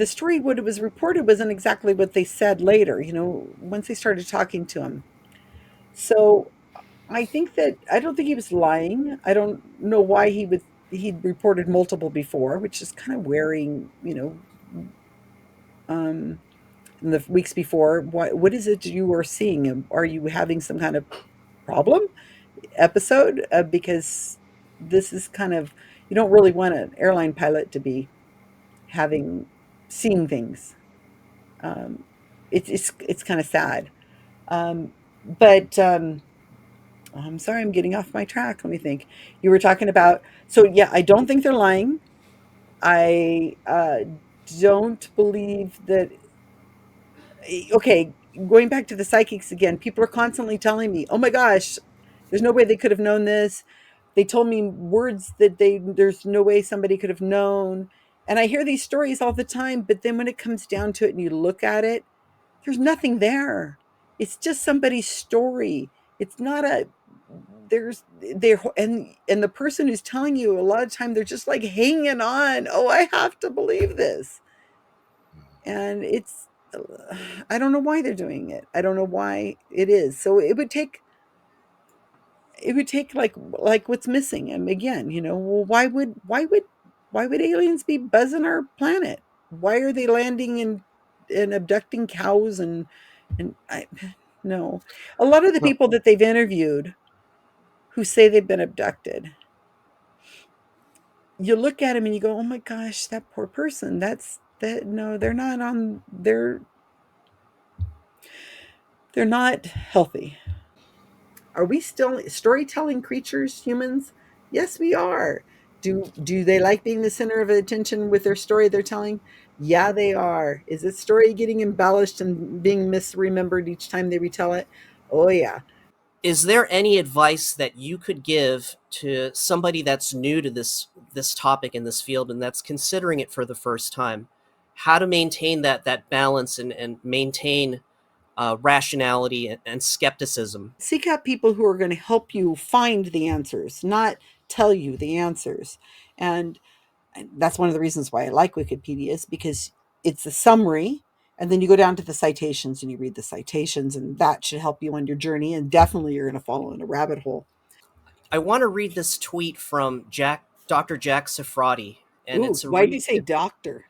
story, what it was reported, wasn't exactly what they said later. Once they started talking to him. So I don't think he was lying. I don't know why he'd reported multiple before, which is kind of wearing, um, in the weeks before. What is it you are seeing? Are you having some kind of problem episode? Because this is kind of, you don't really want an airline pilot to be having seeing things. Um, it's kind of sad. But I'm sorry, I'm getting off my track. Let me think. You were talking about, so yeah, I don't think they're lying. I don't believe that. Okay, going back to the psychics again, people are constantly telling me, "Oh my gosh, there's no way they could have known this." They told me words that there's no way somebody could have known. And I hear these stories all the time, but then when it comes down to it and you look at it, there's nothing there. It's just somebody's story. It's not a there's they're and the person who's telling you, a lot of time they're just like hanging on. Oh, I have to believe this. And it's I don't know why they're doing it. I don't know why it is. So it would take like what's missing. And again, well, why would aliens be buzzing our planet? Why are they landing and abducting cows and I no. A lot of the Well, people that they've interviewed who say they've been abducted, you look at them and you go, "Oh my gosh, that poor person. That no, they're not on they're not healthy." Are we still storytelling creatures, humans? Yes, we are. Do they like being the center of attention with their story they're telling? Yeah, they are. Is this story getting embellished and being misremembered each time they retell it? Oh yeah. Is there any advice that you could give to somebody that's new to this topic in this field and that's considering it for the first time? How to maintain that balance and maintain rationality and skepticism? Seek out people who are going to help you find the answers, not tell you the answers. And that's one of the reasons why I like Wikipedia, is because it's a summary, and then you go down to the citations and you read the citations, and that should help you on your journey. And definitely you're going to fall in a rabbit hole. I want to read this tweet from Dr. Jack Sifrati, and Ooh, it's a why do you say doctor?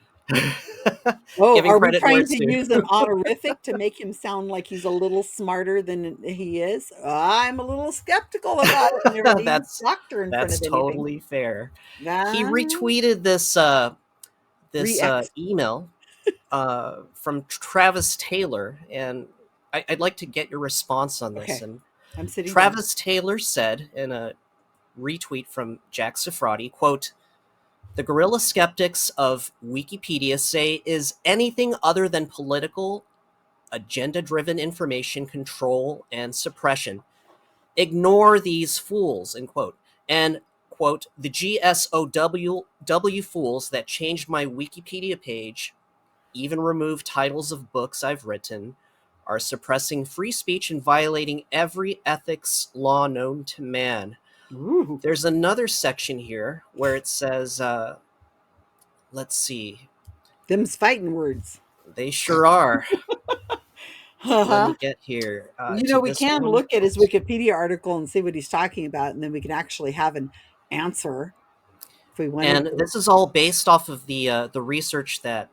Oh, giving are we credit where trying it's to due. use an honorific to make him sound like he's a little smarter than he is? I'm a little skeptical about it whenever they use that's doctor in front that's of anything. totally fair. He Nah, retweeted this re-X. email from Travis Taylor, and I'd like to get your response on this. Okay, And I'm sitting down. Travis Taylor said in a retweet from Jack Sifrati, quote, "The guerrilla skeptics of Wikipedia say is anything other than political, agenda-driven information control and suppression. Ignore these fools," end quote. And, quote, "the GSOW fools that changed my Wikipedia page, even remove titles of books I've written, are suppressing free speech and violating every ethics law known to man." Ooh, There's another section here where it says, let's see, them's fighting words. they sure are. Let Uh-huh. me get here You to know, we this can one. look at his Wikipedia article and see what he's talking about, and then we can actually have an answer if we wanted And to. this is all based off of the research that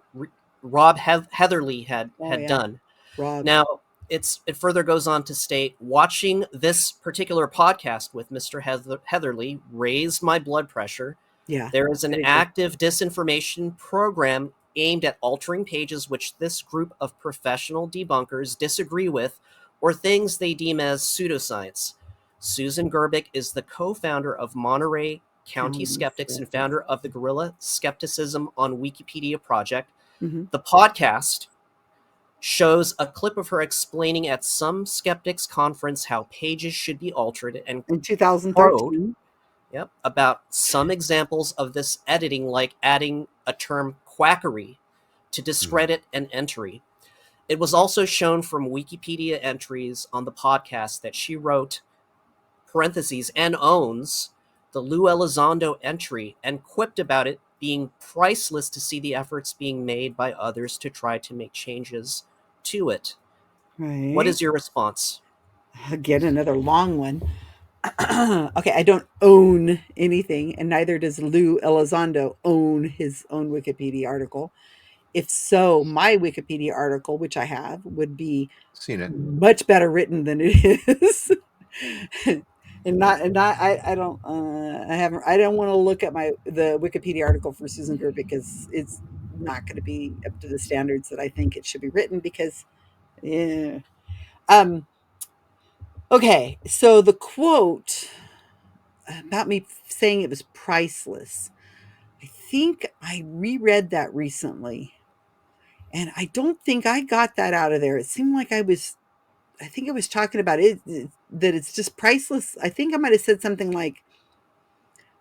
Rob Heatherly Oh had yeah, done. Rob. Now, it further goes on to state, watching this particular podcast with Mr. Heatherly raised my blood pressure. Yeah, There is an I agree. active disinformation program aimed at altering pages which this group of professional debunkers disagree with, or things they deem as pseudoscience. Susan Gerbic is the co-founder of Monterey County County Skeptics and skeptics. founder of the Guerrilla Skepticism on Wikipedia project. Hmm. The podcast shows a clip of her explaining at some skeptics conference how pages should be altered and In quote, 2013. yep, about some examples of this editing, like adding a term quackery to discredit an entry. It was also shown from Wikipedia entries on the podcast that she wrote, parentheses, and owns the Lou Elizondo entry and quipped about it being priceless to see the efforts being made by others to try to make changes to it. What Right. is your response? Again, another long one. Okay, I don't own anything, and neither does Lou Elizondo own his own Wikipedia article. If so, my Wikipedia article, which I have, would be Seen it. much better written than it is. And not I don't I don't want to look at the Wikipedia article for Susan Gerbic because it's not going to be up to the standards that I think it should be written because yeah. Um okay, so the quote about me saying it was priceless. I think I reread that recently, and I don't think I got that out of there. It seemed like I think I was talking about that it's just priceless. I think I might have said something like,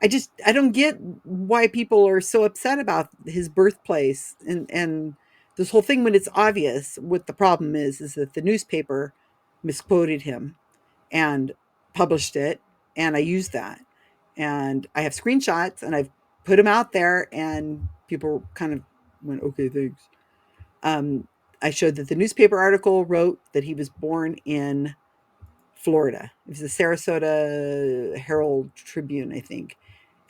I don't get why people are so upset about his birthplace and this whole thing when it's obvious what the problem is that the newspaper misquoted him and published it, and I used that. And I have screenshots and I've put them out there, and people kind of went, "Okay, thanks." Um, I showed that the newspaper article wrote that he was born in Florida. It was the Sarasota Herald Tribune, I think.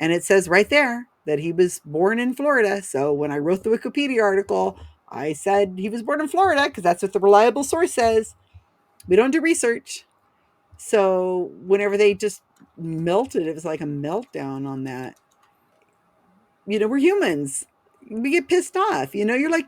And it says right there that he was born in Florida. So when I wrote the Wikipedia article, I said he was born in Florida because that's what the reliable source says. We don't do research. So whenever they just melted, it was like a meltdown on that. We're humans. We get pissed off. You're like,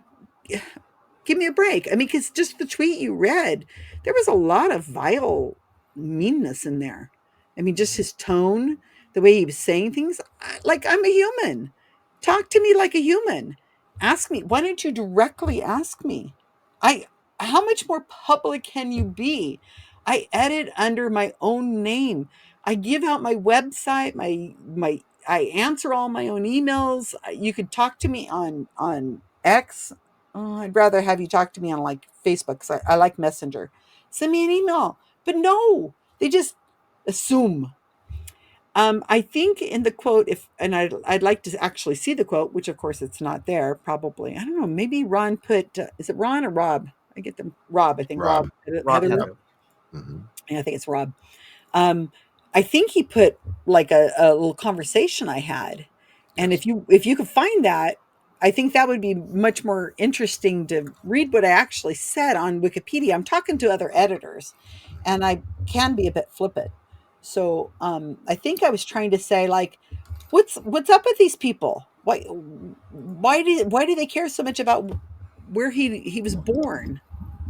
give me a break. I mean, because just the tweet you read, there was a lot of vile. meanness in there. I mean, just his tone, the way he was saying things, like I'm a human. Talk to me like a human. Ask me. Why don't you directly ask me? I how much more public can you be? I edit under my own name. I give out my website, my I answer all my own emails. You could talk to me on X. Oh, I'd rather have you talk to me on like Facebook because I like Messenger. Send me an email. But no, they just assume. I think in the quote, if and I'd like to actually see the quote, which of course it's not there. Probably, I don't know. Maybe Ron put. Is it Ron or Rob? I get them. Rob. I think Rob. Rob Heatherly. Heather. Mm-hmm. Yeah, I think it's Rob. Um, I think he put like a little conversation I had, and Yes. if you could find that, I think that would be much more interesting to read what I actually said on Wikipedia. I'm talking to other editors, and I can be a bit flippant. So I think I was trying to say like, what's up with these people? Why do they care so much about where he was born?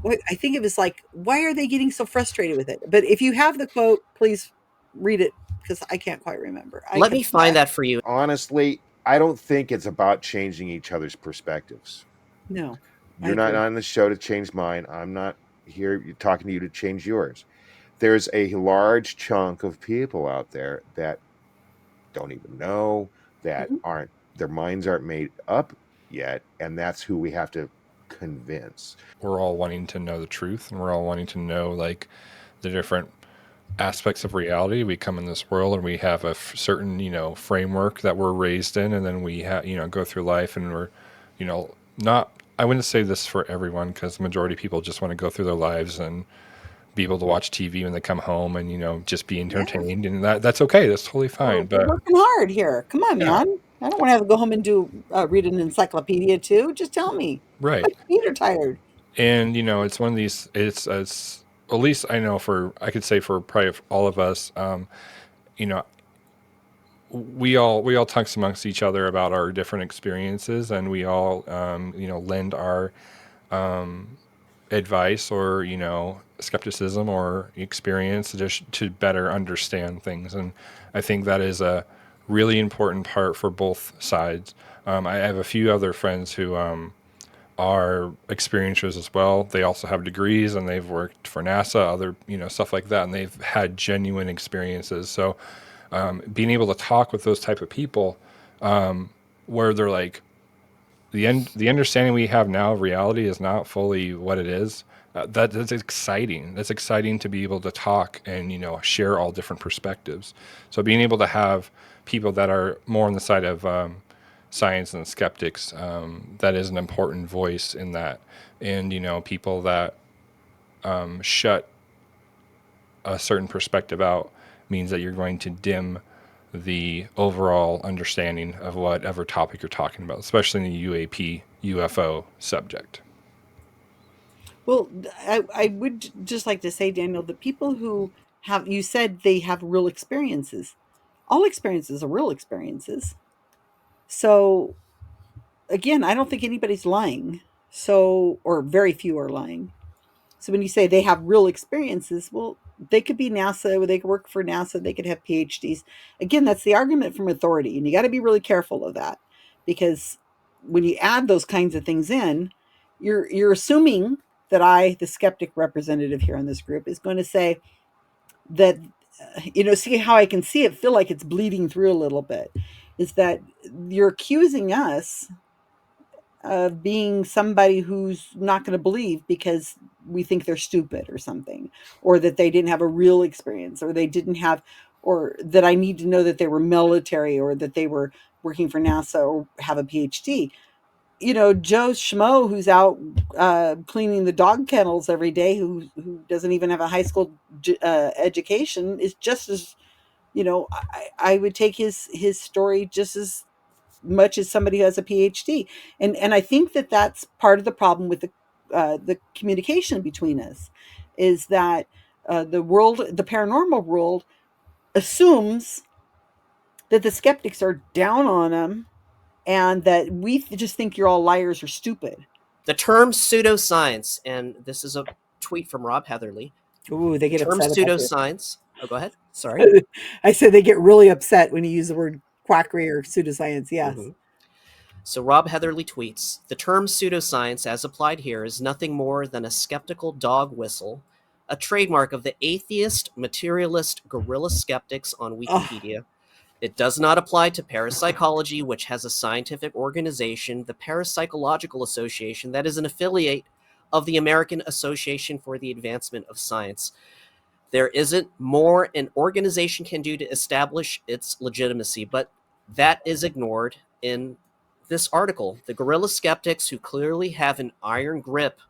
I think it was like, why are they getting so frustrated with it? But if you have the quote, please read it because I can't quite remember. I Let can. me find that for you. Honestly, I don't think it's about changing each other's perspectives. No, I You're not agree. on the show to change mine. I'm not here talking to you to change yours. There's a large chunk of people out there that don't even know, that Mhm. aren't, their minds aren't made up yet, and that's who we have to convince. We're all wanting to know the truth, and we're all wanting to know like the different aspects of reality. We come in this world and we have a certain, framework that we're raised in, and then we have, go through life, and we're, not, I wouldn't say this for everyone, because the majority of people just want to go through their lives and be able to watch TV when they come home and, just be Yeah, entertained. And that's okay. That's totally fine. we're But working hard here. Come on, yeah, man. I don't want to have to go home and do read an encyclopedia too. Just tell me. My right. feet are tired. And, it's one of these, it's, at least I know I could say for probably all of us, you know, we all talk amongst each other about our different experiences, and we all lend our advice or skepticism or experience to better understand things. And I think that is a really important part for both sides. I have a few other friends who are experiencers as well. They also have degrees and they've worked for NASA, other stuff like that, and they've had genuine experiences. So being able to talk with those type of people, where they're like, the understanding we have now of reality is not fully what it is. That's exciting. That's exciting to be able to talk and share all different perspectives. So being able to have people that are more on the side of science and skeptics, that is an important voice in that. And people that shut a certain perspective out means that you're going to dim the overall understanding of whatever topic you're talking about, especially in the UFO subject. Well, I would just like to say, Daniel, that people who have, you said they have real experiences. All experiences are real experiences. So again, I don't think anybody's lying. So, or very few are lying. So when you say they have real experiences, well, they could be NASA, or they could work for NASA, they could have PhDs. Again, that's the argument from authority, and you got to be really careful of that because when you add those kinds of things in, you're assuming that I, the skeptic representative here in this group, is going to say that see how I can see it, feel like it's bleeding through a little bit, is that you're accusing us of being somebody who's not going to believe because we think they're stupid or something, or that they didn't have a real experience, or they didn't have, or that I need to know that they were military, or that they were working for NASA or have a PhD. Joe Schmo, who's out cleaning the dog kennels every day, who doesn't even have a high school education, is just as, I would take his story just as much as somebody who has a PhD. And I think that that's part of the problem with the communication between us, is that the paranormal world assumes that the skeptics are down on them, and that we just think you're all liars or stupid. The term pseudoscience, and this is a tweet from Rob Heatherly, Ooh, they The get term upset about this. pseudoscience. Oh, go ahead. Sorry. I said they get really upset when you use the word quackery or pseudoscience. Yes. So Rob Heatherly tweets, the term pseudoscience as applied here is nothing more than a skeptical dog whistle, a trademark of the atheist, materialist, guerrilla skeptics on Oh, Wikipedia. It does not apply to parapsychology, which has a scientific organization, the Parapsychological Association, that is an affiliate of the American Association for the Advancement of Science. There isn't more an organization can do to establish its legitimacy, but that is ignored in this article. The guerrilla skeptics, who clearly have an iron grip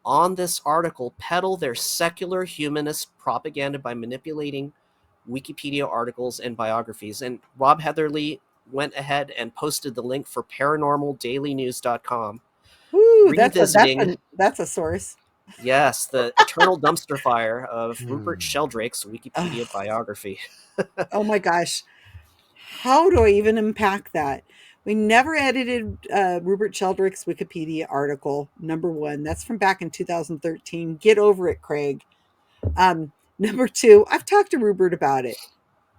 on this article, peddle their secular humanist propaganda by manipulating Wikipedia articles and biographies. And Rob Heatherly went ahead and posted the link for paranormaldailynews.com, ooh, revisiting, that's a source. yes, the eternal dumpster fire of Rupert Hmm. Sheldrake's Wikipedia Oh, biography. oh my gosh. How do I even unpack that? We never edited Rupert Sheldrake's Wikipedia article, number one. That's from back in 2013. Get over it, Craig. Number two, I've talked to Rupert about it.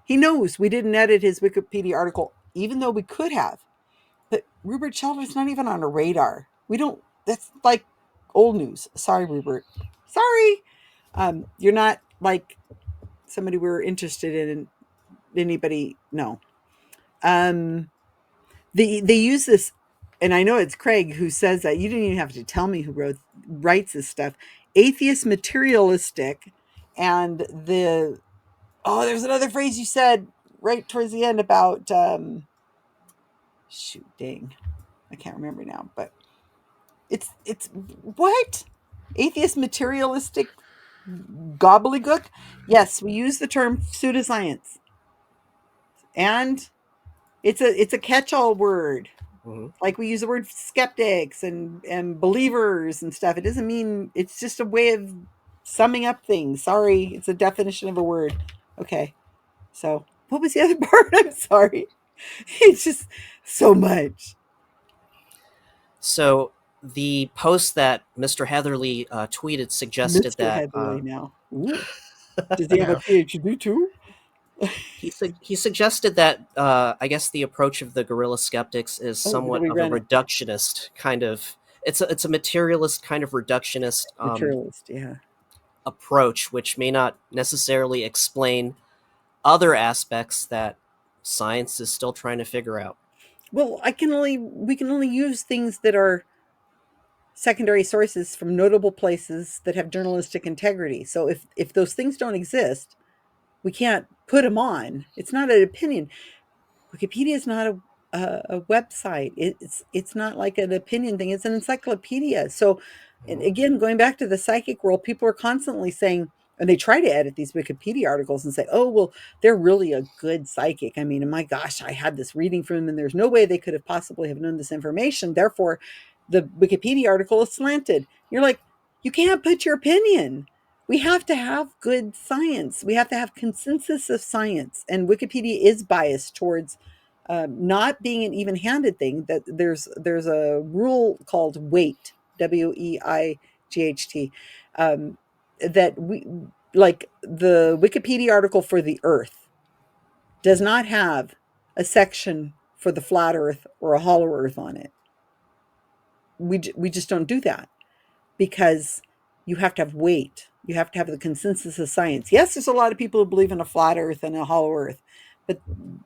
He knows we didn't edit his Wikipedia article, even though we could have. But Rupert Sheldrake's not even on a radar. We don't, that's like old news. Sorry, Rupert. Sorry. You're not like somebody we're interested in. Anybody? No. Um, they use this, and I know it's Craig who says that. You didn't even have to tell me who writes this stuff. Atheist materialistic, and there's another phrase you said right towards the end about shoot, dang, I can't remember now, but it's what atheist materialistic gobbledygook. Yes, we use the term pseudoscience, and it's a catch-all word. Mhm. Like we use the word skeptics and believers and stuff. It doesn't mean, it's just a way of summing up things. Sorry, it's a definition of a word. Okay. So what was the other part? I'm sorry. It's just so much. So the post that Mr. Heatherly tweeted suggested Mr. that Headley now. Ooh. Does he have a PhD too? he suggested that I guess the approach of the guerrilla skeptics is Oh, somewhat we of a ran it. reductionist kind of. It's a materialist kind of reductionist Materialist, yeah. approach, which may not necessarily explain other aspects that science is still trying to figure out. Well, we can only use things that are secondary sources from notable places that have journalistic integrity. So if those things don't exist, we can't put them on. It's not an opinion. Wikipedia is not a website. It's not like an opinion thing. It's an encyclopedia. So, and Mhm. again, going back to the psychic world, people are constantly saying, and they try to edit these Wikipedia articles and say, "Oh, well, they're really a good psychic. I mean, my gosh, I had this reading from them, and there's no way they could have possibly have known this information. Therefore, the Wikipedia article is slanted." You're like, you can't put your opinion. We have to have good science. We have to have consensus of science, and Wikipedia is biased towards not being an even-handed thing. That there's a rule called weight, WEIGHT, that we like the Wikipedia article for the Earth does not have a section for the flat Earth or a hollow Earth on it. We just don't do that, because you have to have weight. You have to have the consensus of science. Yes, there's a lot of people who believe in a flat earth and a hollow earth, but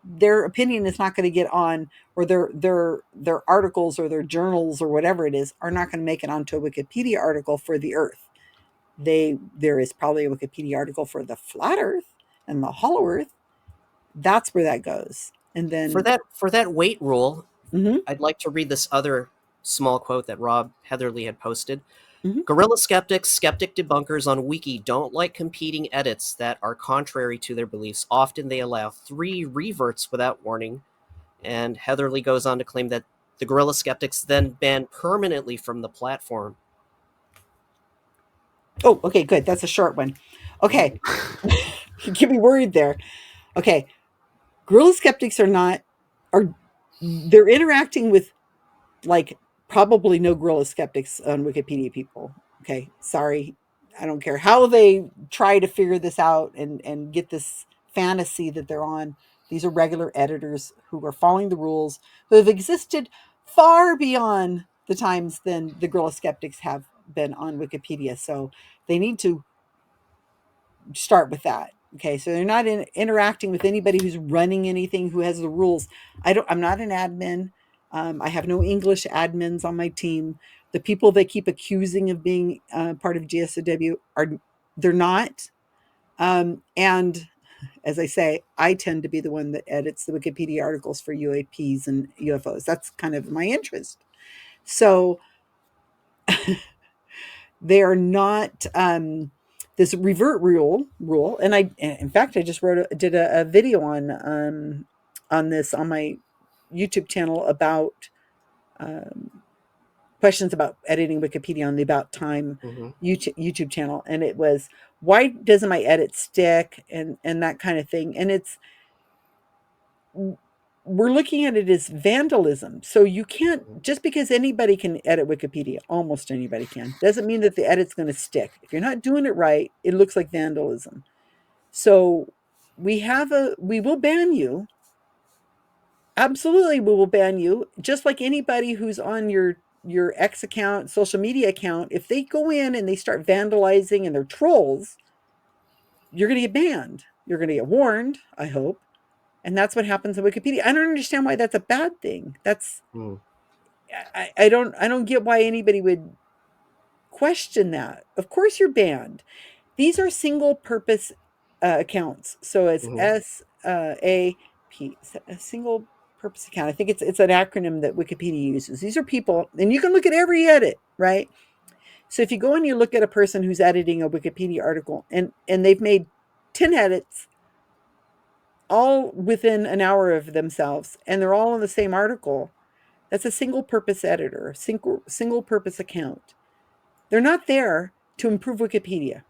their opinion is not going to get on, or their articles or their journals or whatever it is are not going to make it onto a Wikipedia article for the earth. There is probably a Wikipedia article for the flat earth and the hollow earth. That's where that goes. And then For that weight rule, mhm, I'd like to read this other small quote that Rob Heatherly had posted. mhm. Guerrilla skeptics, skeptic debunkers on Wiki don't like competing edits that are contrary to their beliefs. Often they allow 3 reverts without warning. And Heatherly goes on to claim that the guerrilla skeptics then ban permanently from the platform. Oh, okay, good. That's a short one. Okay. You get me worried there. Okay. Guerrilla skeptics are they're interacting with, like, probably no guerrilla skeptics on Wikipedia people. Okay, sorry. I don't care how they try to figure this out and get this fantasy that they're on. These are regular editors who are following the rules, who have existed far beyond the times than the Guerrilla Skeptics have been on Wikipedia. So they need to start with that. Okay, so they're not interacting with anybody who's running anything, who has the rules. I'm not an admin. I have no English admins on my team. The people they keep accusing of being part of GSOW they're not. And as I say, I tend to be the one that edits the Wikipedia articles for UAPs and UFOs. That's kind of my interest. So they are not this revert rule. And in fact, I just did a video on this on my YouTube channel about questions about editing Wikipedia on the About Time YouTube channel, and it was, why doesn't my edit stick, and that kind of thing. And we're looking at it as vandalism. So you can't, just because anybody can edit Wikipedia, almost anybody can, doesn't mean that the edit's going to stick. If you're not doing it right, it looks like vandalism. So we will ban you. Absolutely, we will ban you. Just like anybody who's on your X account, social media account, if they go in and they start vandalizing and they're trolls, you're going to get banned. You're going to get warned, I hope. And that's what happens in Wikipedia. I don't understand why that's a bad thing. I don't get why anybody would question that. Of course you're banned. These are single purpose accounts. So it's a single purpose account. I think it's an acronym that Wikipedia uses. These are people, and you can look at every edit, right? So if you go and you look at a person who's editing a Wikipedia article and they've made 10 edits all within an hour of themselves, and they're all in the same article, that's a single purpose editor, single purpose account. They're not there to improve Wikipedia.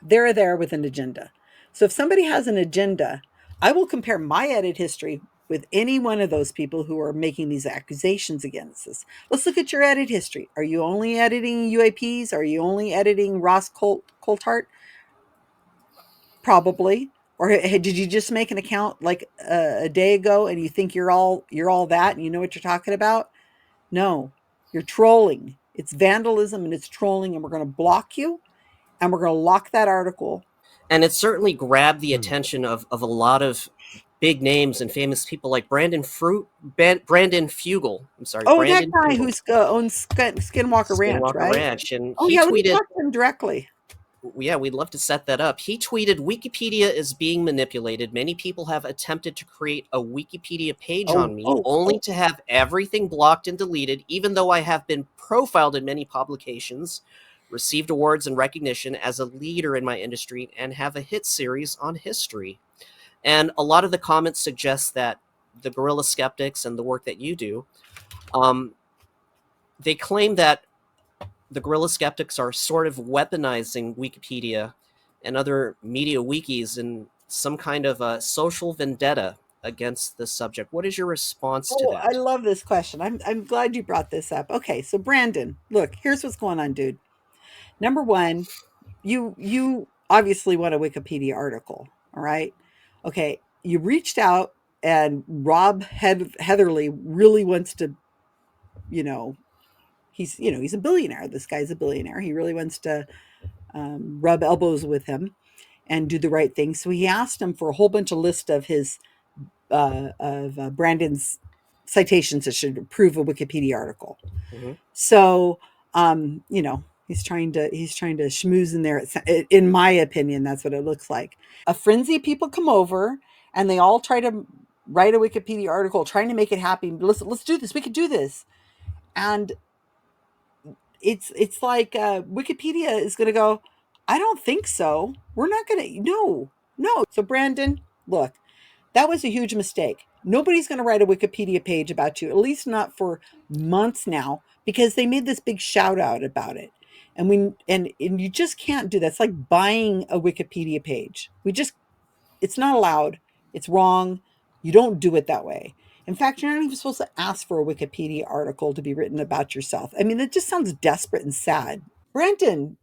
They're there with an agenda. So if somebody has an agenda, I will compare my edit history with any one of those people who are making these accusations against us. Let's look at your edit history. Are you only editing UAPs? Are you only editing Ross Coulthart? Probably. Or did you just make an account like a day ago and you think you're all that and you know what you're talking about? No, you're trolling. It's vandalism and it's trolling, and we're going to block you, and we're going to lock that article. And it certainly grabbed the attention of a lot of big names and famous people like Brandon Fugel. I'm sorry, Oh, Brandon that guy Fugel. who owns Skinwalker Ranch, right? Ranch, and Oh he yeah, let me tweeted. talk to him directly. Yeah, we'd love to set that up. He tweeted, Wikipedia is being manipulated. Many people have attempted to create a Wikipedia page on me, only to have everything blocked and deleted, even though I have been profiled in many publications, received awards and recognition as a leader in my industry, and have a hit series on history. And a lot of the comments suggest that the Guerrilla Skeptics and the work that you do, they claim that the Guerrilla Skeptics are sort of weaponizing Wikipedia and other media wikis in some kind of a social vendetta against the subject. What is your response to that? I love this question. I'm glad you brought this up. Okay, so Brandon, look, here's what's going on, dude. Number one, you obviously want a Wikipedia article, all right? Okay, you reached out, and Rob Heatherly really wants to, he's a billionaire. This guy's a billionaire. He really wants to rub elbows with him and do the right thing. So he asked him for a whole bunch of list of his Brandon's citations that should prove a Wikipedia article. So he's trying to schmooze in there. In my opinion, that's what it looks like. A frenzy of people come over and they all try to write a Wikipedia article, trying to make it happen. Let's do this. We could do this. And it's like Wikipedia is going to go, I don't think so. We're not going to, no. So Brandon, look, that was a huge mistake. Nobody's going to write a Wikipedia page about you, at least not for months now, because they made this big shout out about it. And you just can't do that. It's like buying a Wikipedia page. It's not allowed. It's wrong. You don't do it that way. In fact, you're not even supposed to ask for a Wikipedia article to be written about yourself. I mean, it just sounds desperate and sad. Brenton,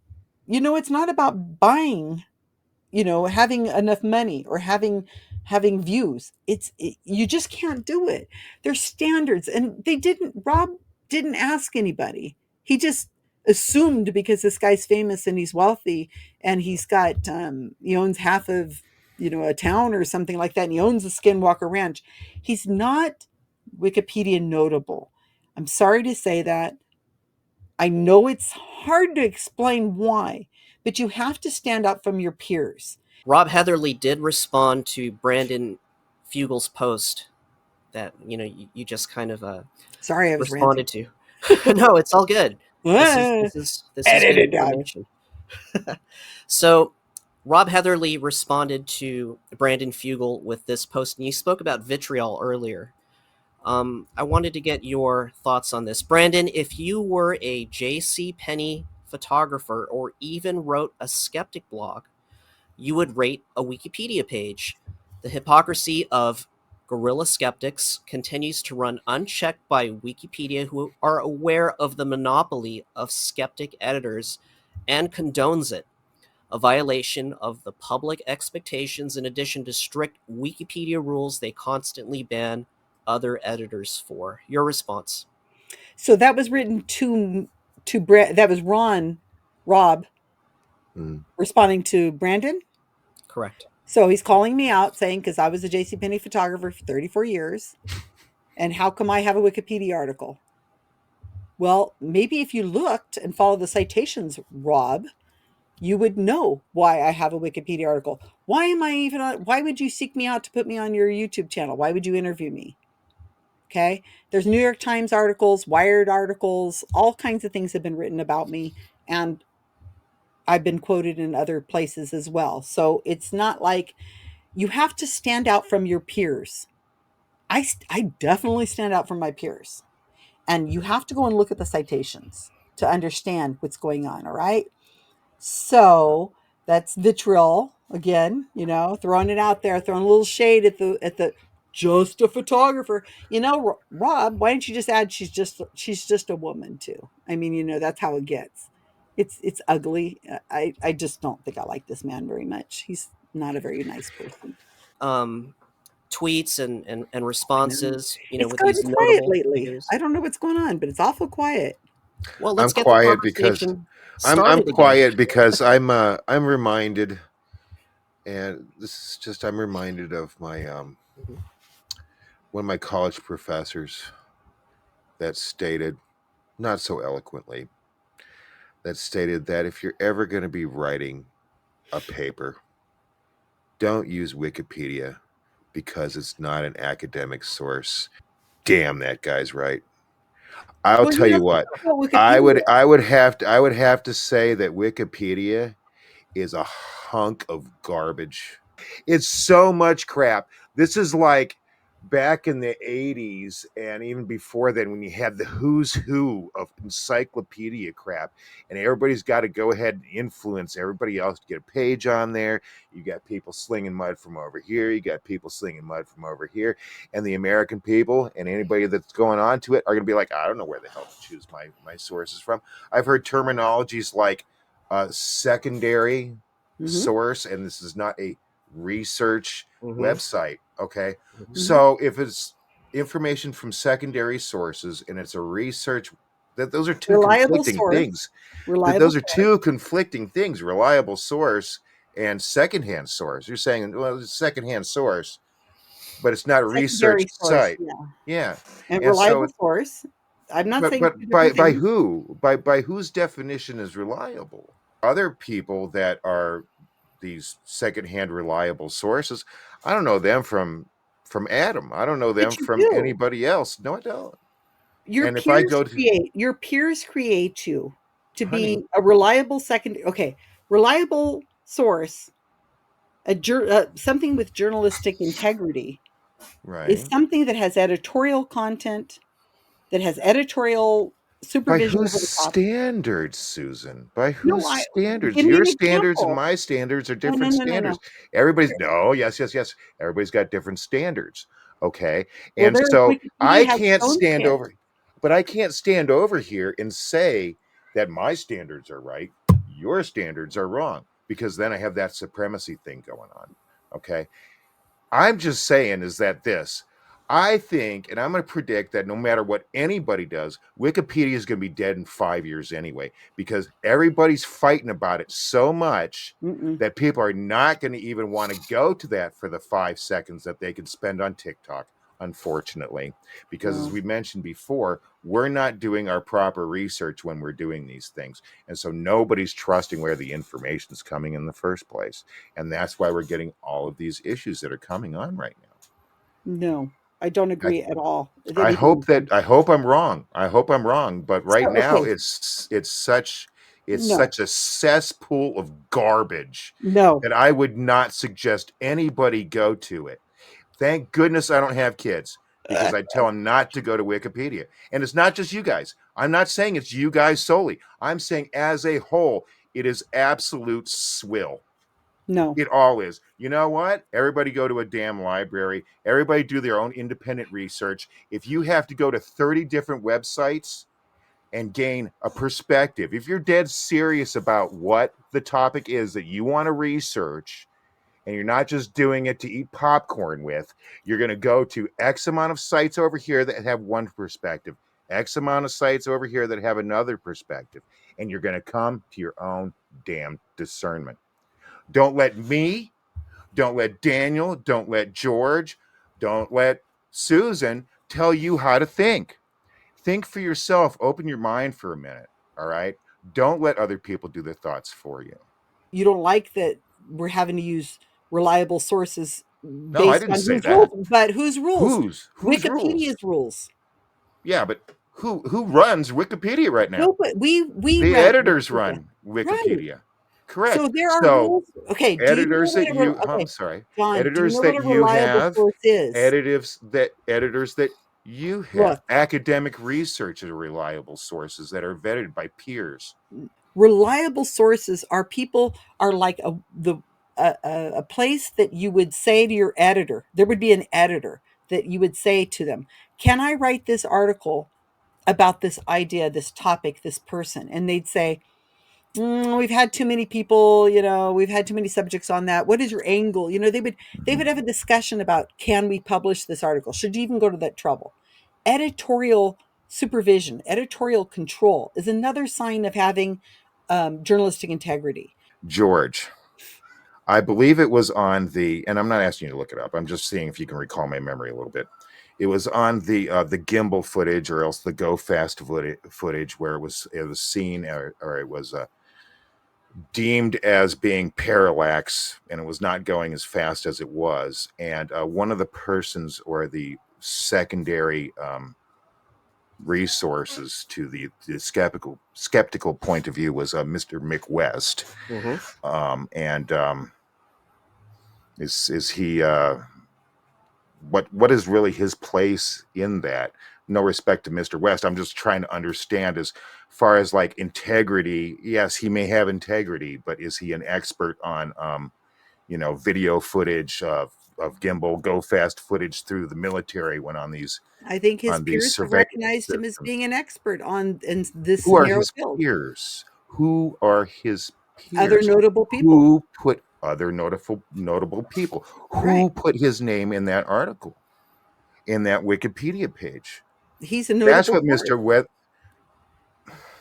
it's not about buying, having enough money or having views. You just can't do it. There's standards, and Rob didn't ask anybody. He just assumed because this guy's famous and he's wealthy and he's got he owns half of a town or something like that, and he owns a Skinwalker Ranch. He's not Wikipedia notable. I'm sorry to say that. I know it's hard to explain why, but you have to stand out from your peers. Rob Heatherly did respond to Brandon Fugel's post that you just kind of Sorry, I was responded ranting. to. No, it's all good. This is Edit good it out. information. So Rob Heatherly responded to Brandon Fugel with this post, and you spoke about vitriol earlier. I wanted to get your thoughts on this. Brandon, if you were a J.C. Penney photographer or even wrote a skeptic blog, you would rate a Wikipedia page. The hypocrisy of Guerrilla Skeptics continues to run unchecked by Wikipedia, who are aware of the monopoly of skeptic editors and condones it, a violation of the public expectations in addition to strict Wikipedia rules they constantly ban other editors for. Your response? So that was written to Brad. That was Rob responding to Brandon. Correct. So he's calling me out saying, because I was a JCPenney photographer for 34 years, and how come I have a Wikipedia article? Well, maybe if you looked and followed the citations, Rob, you would know why I have a Wikipedia article. Why am I even on? Why would you seek me out to put me on your YouTube channel? Why would you interview me? Okay. There's New York Times articles, Wired articles, all kinds of things have been written about me. And I've been quoted in other places as well. So it's not like you have to stand out from your peers. I definitely stand out from my peers. And you have to go and look at the citations to understand what's going on. All right. So that's vitriol again, throwing it out there, throwing a little shade at the just a photographer. Rob, why don't you just add she's just a woman too? I mean, that's how it gets. It's ugly. I just don't think I like this man very much. He's not a very nice person. Tweets and responses, It's with gotten these quiet notable lately. figures. I don't know what's going on, but it's awful quiet. Well, I'm let's get the quiet because conversation I'm started again. quiet because I'm reminded, and this is just I'm reminded of my one of my college professors that stated, not so eloquently, that stated that if you're ever going to be writing a paper, don't use Wikipedia because it's not an academic source. Damn, that guy's right. I'll Well, tell you what. I would have to say that Wikipedia is a hunk of garbage. It's so much crap. This is like back in the 80s and even before then, when you had the who's who of encyclopedia crap, and everybody's got to go ahead and influence everybody else to get a page on there. You got people slinging mud from over here, you got people slinging mud from over here, and the American people and anybody that's going on to it are going to be like, I don't know where the hell to choose my sources from. I've heard terminologies like secondary source, and this is not a research website. Okay. So if it's information from secondary sources and it's a research, that those are two reliable conflicting source. things. Reliable Those are source. two conflicting things: reliable source and secondhand source. You're saying, well, it's a secondhand source, but it's not a research Secondary source, site. Yeah. and And so, reliable source. I'm not saying but two by different things. who? By whose definition is reliable? Other people that are these secondhand reliable sources, I don't know them from Adam. I don't know them But you from do. anybody else. No, I don't. Your And if I peers go to create you to honey, be a reliable reliable source, something with journalistic integrity is right? something that has editorial content, that has editorial By supervision whose over the top. standards, Susan? By No, whose I standards? give me Your an standards and example. my standards are No, no, different no, no, standards. no. Everybody's no, yes. Everybody's got different standards. Okay. Well, And so Wikipedia has its own I can't stand over here and say that my standards are right. your standards are wrong, because then I have that supremacy thing going on. Okay. I'm just saying is that I think, and I'm going to predict that no matter what anybody does, Wikipedia is going to be dead in 5 years anyway, because everybody's fighting about it so much that people are not going to even want to go to that for the 5 seconds that they can spend on TikTok, unfortunately, because as we mentioned before, we're not doing our proper research when we're doing these things. And so nobody's trusting where the information is coming in the first place. And that's why we're getting all of these issues that are coming on right now. No, I don't agree at all with I anything you said. hope I'm wrong. I hope I'm wrong. But right So, now okay, it's such no, a cesspool of garbage no. that I would not suggest anybody go to it. Thank goodness I don't have kids, because I tell them not to go to Wikipedia. And it's not just you guys. I'm not saying it's you guys solely. I'm saying as a whole, it is absolute swill. No. It all is. You know what? Everybody go to a damn library. Everybody do their own independent research. If you have to go to 30 different websites and gain a perspective, if you're dead serious about what the topic is that you want to research, and you're not just doing it to eat popcorn with, you're going to go to X amount of sites over here that have one perspective, X amount of sites over here that have another perspective, and you're going to come to your own damn discernment. Don't let me, don't let Daniel, don't let George, don't let Susan tell you how to think. Think for yourself. Open your mind for a minute. All right. Don't let other people do the thoughts for you. You don't like that we're having to use reliable sources No, I based didn't on say whose that. rules, but whose rules? Whose rules? Wikipedia's rules. Yeah, but who runs Wikipedia right now? No, but we The run editors Wikipedia. run Right. Wikipedia. So Correct. there are So rules. Okay, do you know editors what that a you okay, I'm sorry, John, do you editors know what that a you reliable have, source is? editors that you have, Look, academic research are reliable sources that are vetted by peers. reliable sources are people are like a place that you would say to your editor. There would be an editor that you would say to them, "Can I write this article about this idea, this topic, this person?" And they'd say, we've had too many people, we've had too many subjects on that. What is your angle? They would have a discussion about, can we publish this article? Should you even go to that trouble? Editorial supervision, editorial control is another sign of having journalistic integrity. George, I believe it was on the, and I'm not asking you to look it up. I'm just seeing if you can recall my memory a little bit. It was on the gimbal footage, or else the go fast footage, where it was seen, or it was deemed as being parallax, and it was not going as fast as it was. And one of the persons, or the secondary resources to the skeptical point of view, was Mr. Mick West. And is he what is really his place in that? No respect to Mr. West. I'm just trying to understand, as far as like integrity. Yes, he may have integrity, but is he an expert on video footage of gimbal go fast footage through the military, when on these I think his peers have surveillance recognized him as systems? being an expert in this Who are narrow his field. peers? Who are his Other peers? notable people. Who put other notable people? Right. Who put his name in that article, in that Wikipedia page? He's a That's notable what source. Mr. West.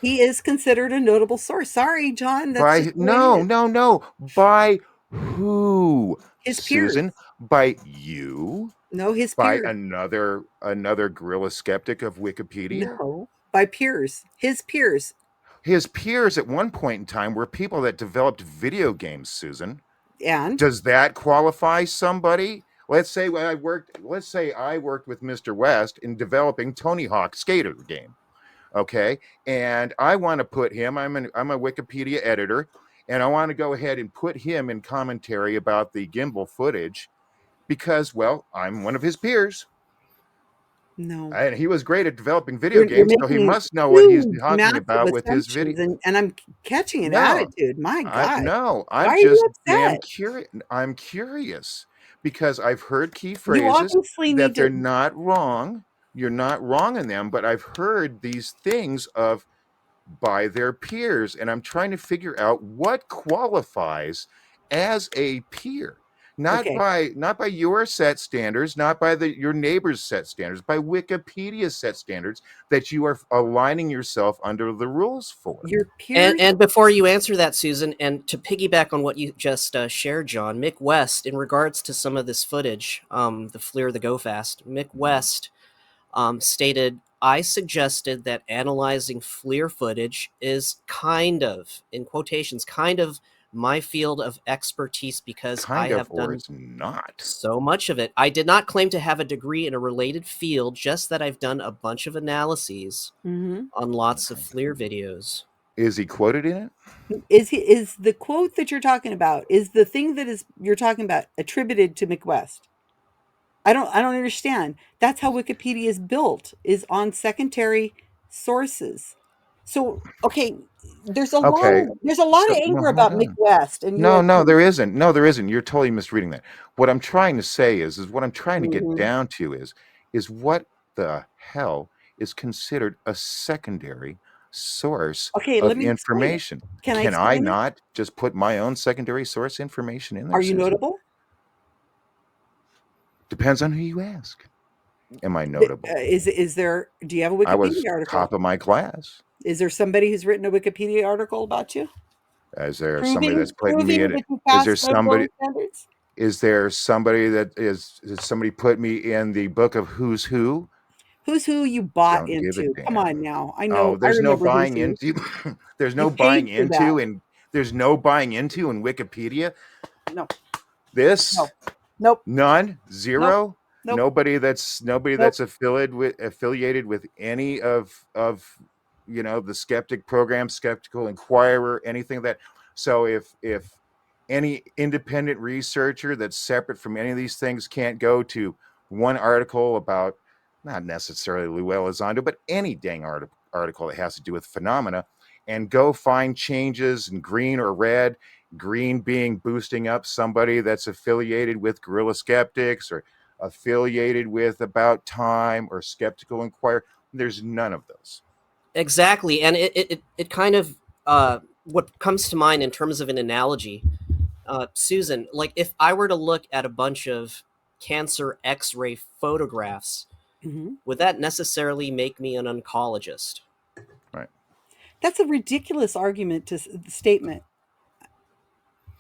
He is considered a notable source. Sorry, John, that's just By the way it is. no. By who? His peers. Susan? By you? No, his By peers. another guerrilla skeptic of Wikipedia? No, by peers. His peers. His peers at one point in time were people that developed video games, Susan. And Does that qualify somebody? Let's say I worked with Mr. West in developing Tony Hawk skater game. Okay. And I want to put him, I'm a Wikipedia editor, and I want to go ahead and put him in commentary about the gimbal footage, because, well, I'm one of his peers. no. And he was great at developing video You're games, so he making must know what he's huge, talking massive about with his video. assumptions, and I'm catching an No, attitude. My God. Why I'm are just you damn upset? curious. I'm curious because I've heard key You phrases obviously that need they're to. not wrong. You're not wrong in them, but I've heard these things of by their peers, and I'm trying to figure out what qualifies as a peer. Not Okay. by your set standards, not by your neighbor's set standards, by Wikipedia's set standards that you are aligning yourself under the rules for. Your peers. And before you answer that, Susan, and to piggyback on what you just shared, John, Mick West, in regards to some of this footage, the FLIR, the Go Fast, Mick West stated, I suggested that analyzing FLIR footage is kind of, in quotations, kind of my field of expertise because I Kind of, have or done it's not. so much of it. I did not claim to have a degree in a related field, just that I've done a bunch of analyses on lots of FLIR videos. Is he quoted in it? Is the quote that you're talking about, is the thing that is you're talking about attributed to McWest? I don't understand. That's how Wikipedia is built, is on secondary sources. So, okay, there's a lot Okay. of So, no, anger hold about on. McWest and No, UFO. there isn't. No, there isn't. You're totally misreading that. What I'm trying to say is what I'm trying to get Mhm. down to is what the hell is considered a secondary source Okay, of let me explain it. information. Can I Can I explain it? not just put my own secondary source information in there, Are you Susan? notable? Depends on who you ask. Am I notable? Is there, do you have a I was Wikipedia article? top of my class. Is there somebody who's written a Wikipedia article about you? Is there somebody that's putting me Proving in it? that you Is there pass notable somebody? standards? Is there somebody that is somebody put me in the book of who's who? Who's who you bought Don't give a into? Come on damn. now. Oh, I there's no remember who's buying who. into. There's You no paid buying for that. into, and there's no buying into in Wikipedia. No, This nope, none, nope, zero. nope, Nobody that's nope. affiliated with any of the skeptic program, skeptical inquirer, anything of that. So if any independent researcher that's separate from any of these things can't go to one article about, not necessarily Lou Elizondo, but any dang article that has to do with phenomena, and go find changes in green or red, green being boosting up somebody that's affiliated with Guerrilla Skeptics or affiliated with About Time or Skeptical Inquirer. There's none of those. Exactly, and it kind of what comes to mind in terms of an analogy, Susan. Like if I were to look at a bunch of cancer X-ray photographs, Mhm. would that necessarily make me an oncologist? Right. That's a ridiculous argument to statement.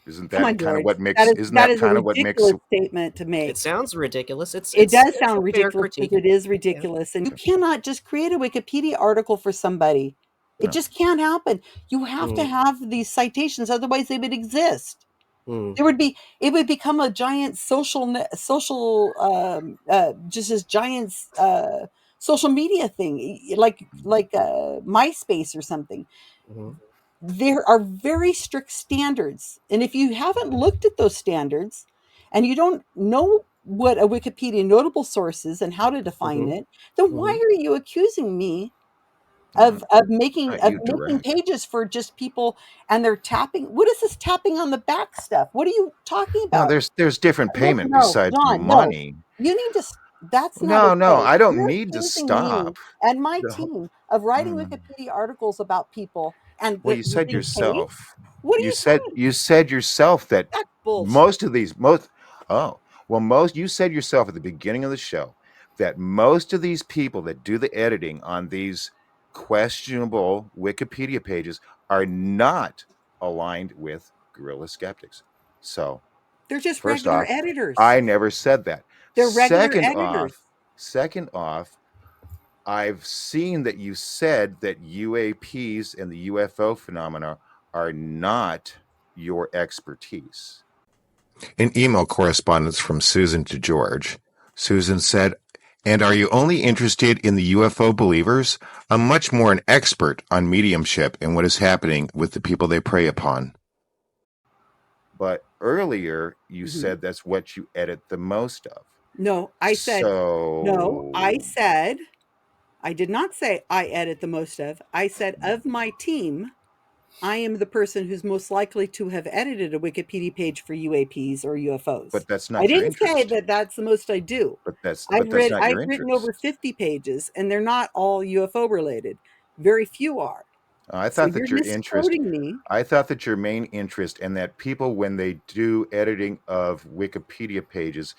Isn't Come on, that kind of George. what makes That is a what makes ridiculous statement to make. It sounds ridiculous. It does It's sound a fair ridiculous critique. because it is ridiculous, and you cannot just create a Wikipedia article for somebody. It No. just can't happen. You have to Mm. have these citations, otherwise they would exist. Mm. It would become a giant just this giant social media thing, like MySpace or something. Mhm. There are very strict standards, and if you haven't looked at those standards and you don't know what a Wikipedia notable source is and how to define Mhm. it, then why Mhm. are you accusing me Not making you making direct. pages for just people, and they're tapping? What is this tapping on the back stuff? What are you talking No, about? there's different No, payment no, besides John, no. money. You need to that's not No, okay. I don't You're need to accusing me stop. and my The whole- team of writing Mm. Wikipedia articles about people, and Well, you you're said being paid? yourself. What are you saying? You said yourself that That's bullshit. most of these most oh well most you said yourself at the beginning of the show that most of these people that do the editing on these questionable Wikipedia pages are not aligned with Guerrilla Skeptics. So They're just first regular off, editors. I never said that. They're regular Second editors. off, second off, I've seen that you said that UAPs and the UFO phenomena are not your expertise. In email correspondence from Susan to George, Susan said, "And are you only interested in the UFO believers? I'm much more an expert on mediumship and what is happening with the people they prey upon." But earlier, you said that's what you edit the most of. No, I said, no, I So, said, I did not say I edit the most of. I said, of my team, I am the person who's most likely to have edited a Wikipedia page for UAPs or UFOs. but that's I not your didn't say interest. that that's the most I do. But that's not I've your written over interest. 50 pages, and they're not all UFO related. Very few are. I So thought you're that your interest, misquoting me. I thought that your main interest and that people, when they do editing of Wikipedia pages,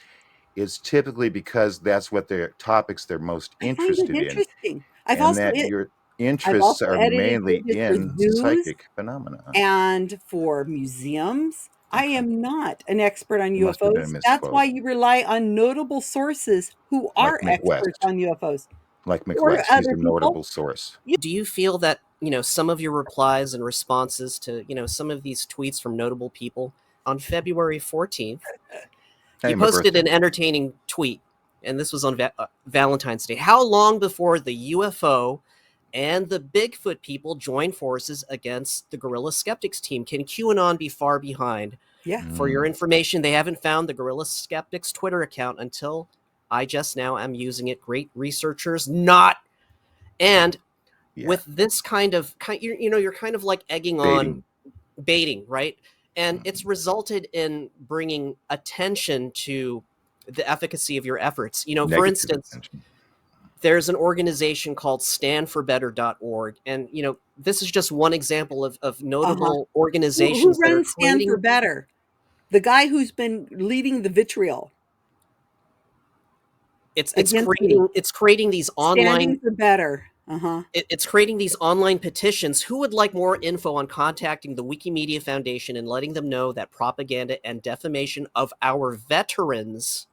is typically because that's what their topics they're most I find it interested in, interesting. I've and also that it, your I've interests also are edited mainly pages for in zoos psychic phenomena. and for museums. I Okay. am not an expert on It must have been a UFOs. That's misquote. why you rely on notable sources who Like are experts McWest. on UFOs Like or McWest, he's other a people. notable source. Do you feel that, some of your replies and responses to, some of these tweets from notable people on February 14th, Hey, you my posted birthday. an entertaining tweet, and this was on Valentine's Day. How long before the UFO and the Bigfoot people join forces against the Guerrilla Skeptics team? Can QAnon be far behind? Yeah. For your information, they haven't found the Guerrilla Skeptics Twitter account until I just now am using it. Great researchers, not. And Yeah. with this kind of, you're kind of like egging on, baiting, right? And it's resulted in bringing attention to the efficacy of your efforts. For Negative instance, attention. there's an organization called standforbetter.org. And, this is just one example of notable Who organizations that are runs Stand for creating. Better? The guy who's been leading the vitriol It's against me. creating these Standing online. for Better. It's creating these online petitions. Who would like more info on contacting the Wikimedia Foundation and letting them know that propaganda and defamation of our veterans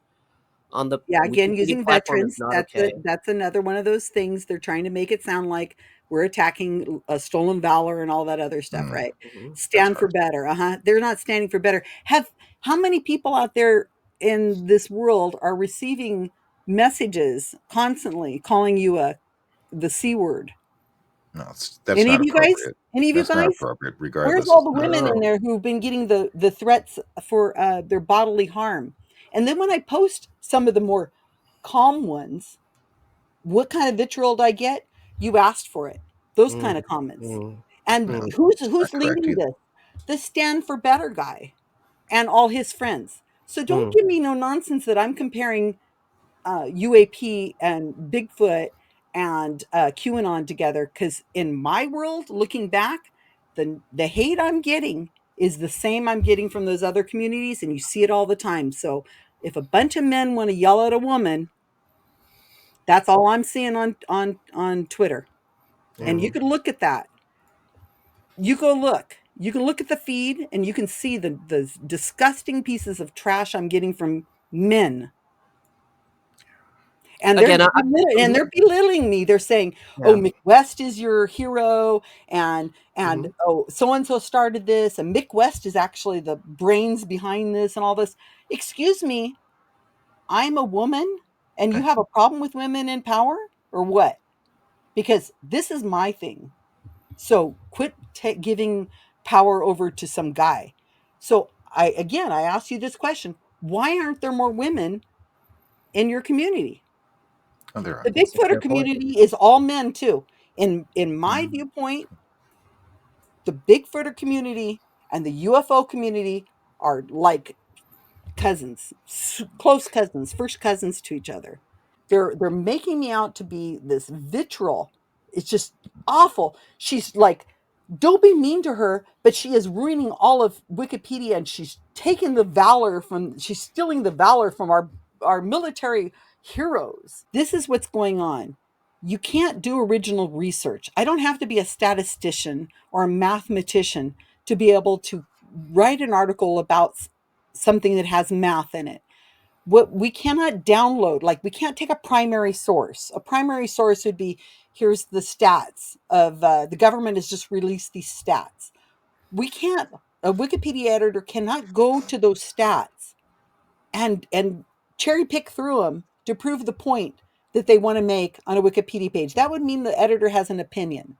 on the Yeah, again, Wikipedia using platform is veterans, not okay? that's another one of those things. They're trying to make it sound like we're attacking stolen valor and all that other stuff, right? Mhm. Stand for right. better. They're not standing for better. How many people out there in this world are receiving messages constantly calling you the C word? No, that's Any of not you guys? appropriate. Any of you That's not guys? appropriate. Where's Regardless, all it's the not women in appropriate. there who've been getting the threats for their bodily harm? And then when I post some of the more calm ones, what kind of vitriol do I get? You asked for it. Those Mm, kind of comments. mm, And No, mm. it's who's not correct leading either. this? The Stand for Better guy and all his friends. So don't Mm. give me no nonsense that I'm comparing UAP and Bigfoot and QAnon together. Because in my world, looking back, the hate I'm getting is the same I'm getting from those other communities, and you see it all the time. So if a bunch of men want to yell at a woman, that's all I'm seeing on Twitter. And you Mm. can look at that. You go look. You can look at the feed and you can see the disgusting pieces of trash I'm getting from men. And Again, they're belittling me. They're saying, "Oh, yeah. Mick West is your hero, and Mhm. oh, so and so started this, and Mick West is actually the brains behind this, and all this." Excuse me, I'm a woman, and you have a problem with women in power, or what? Because this is my thing. So quit giving power over to some guy. So I ask you this question: why aren't there more women in your community? Oh, there are. The That's a Bigfooter fair point. community is all men too. In my Mm. viewpoint, the Bigfooter community and the UFO community are like cousins, close cousins, first cousins to each other. They're making me out to be this vitriol. It's just awful. She's like, don't be mean to her, but she is ruining all of Wikipedia, and she's taking the valor from, she's stealing the valor from our military heroes. This is what's going on. You can't do original research. I don't have to be a statistician or a mathematician to be able to write an article about something that has math in it. What we cannot download, like we can't take a primary source. A primary source would be, here's the stats of the government has just released these stats. We can't, a Wikipedia editor cannot go to those stats and cherry pick through them to prove the point that they want to make on a Wikipedia page. That would mean the editor has an opinion,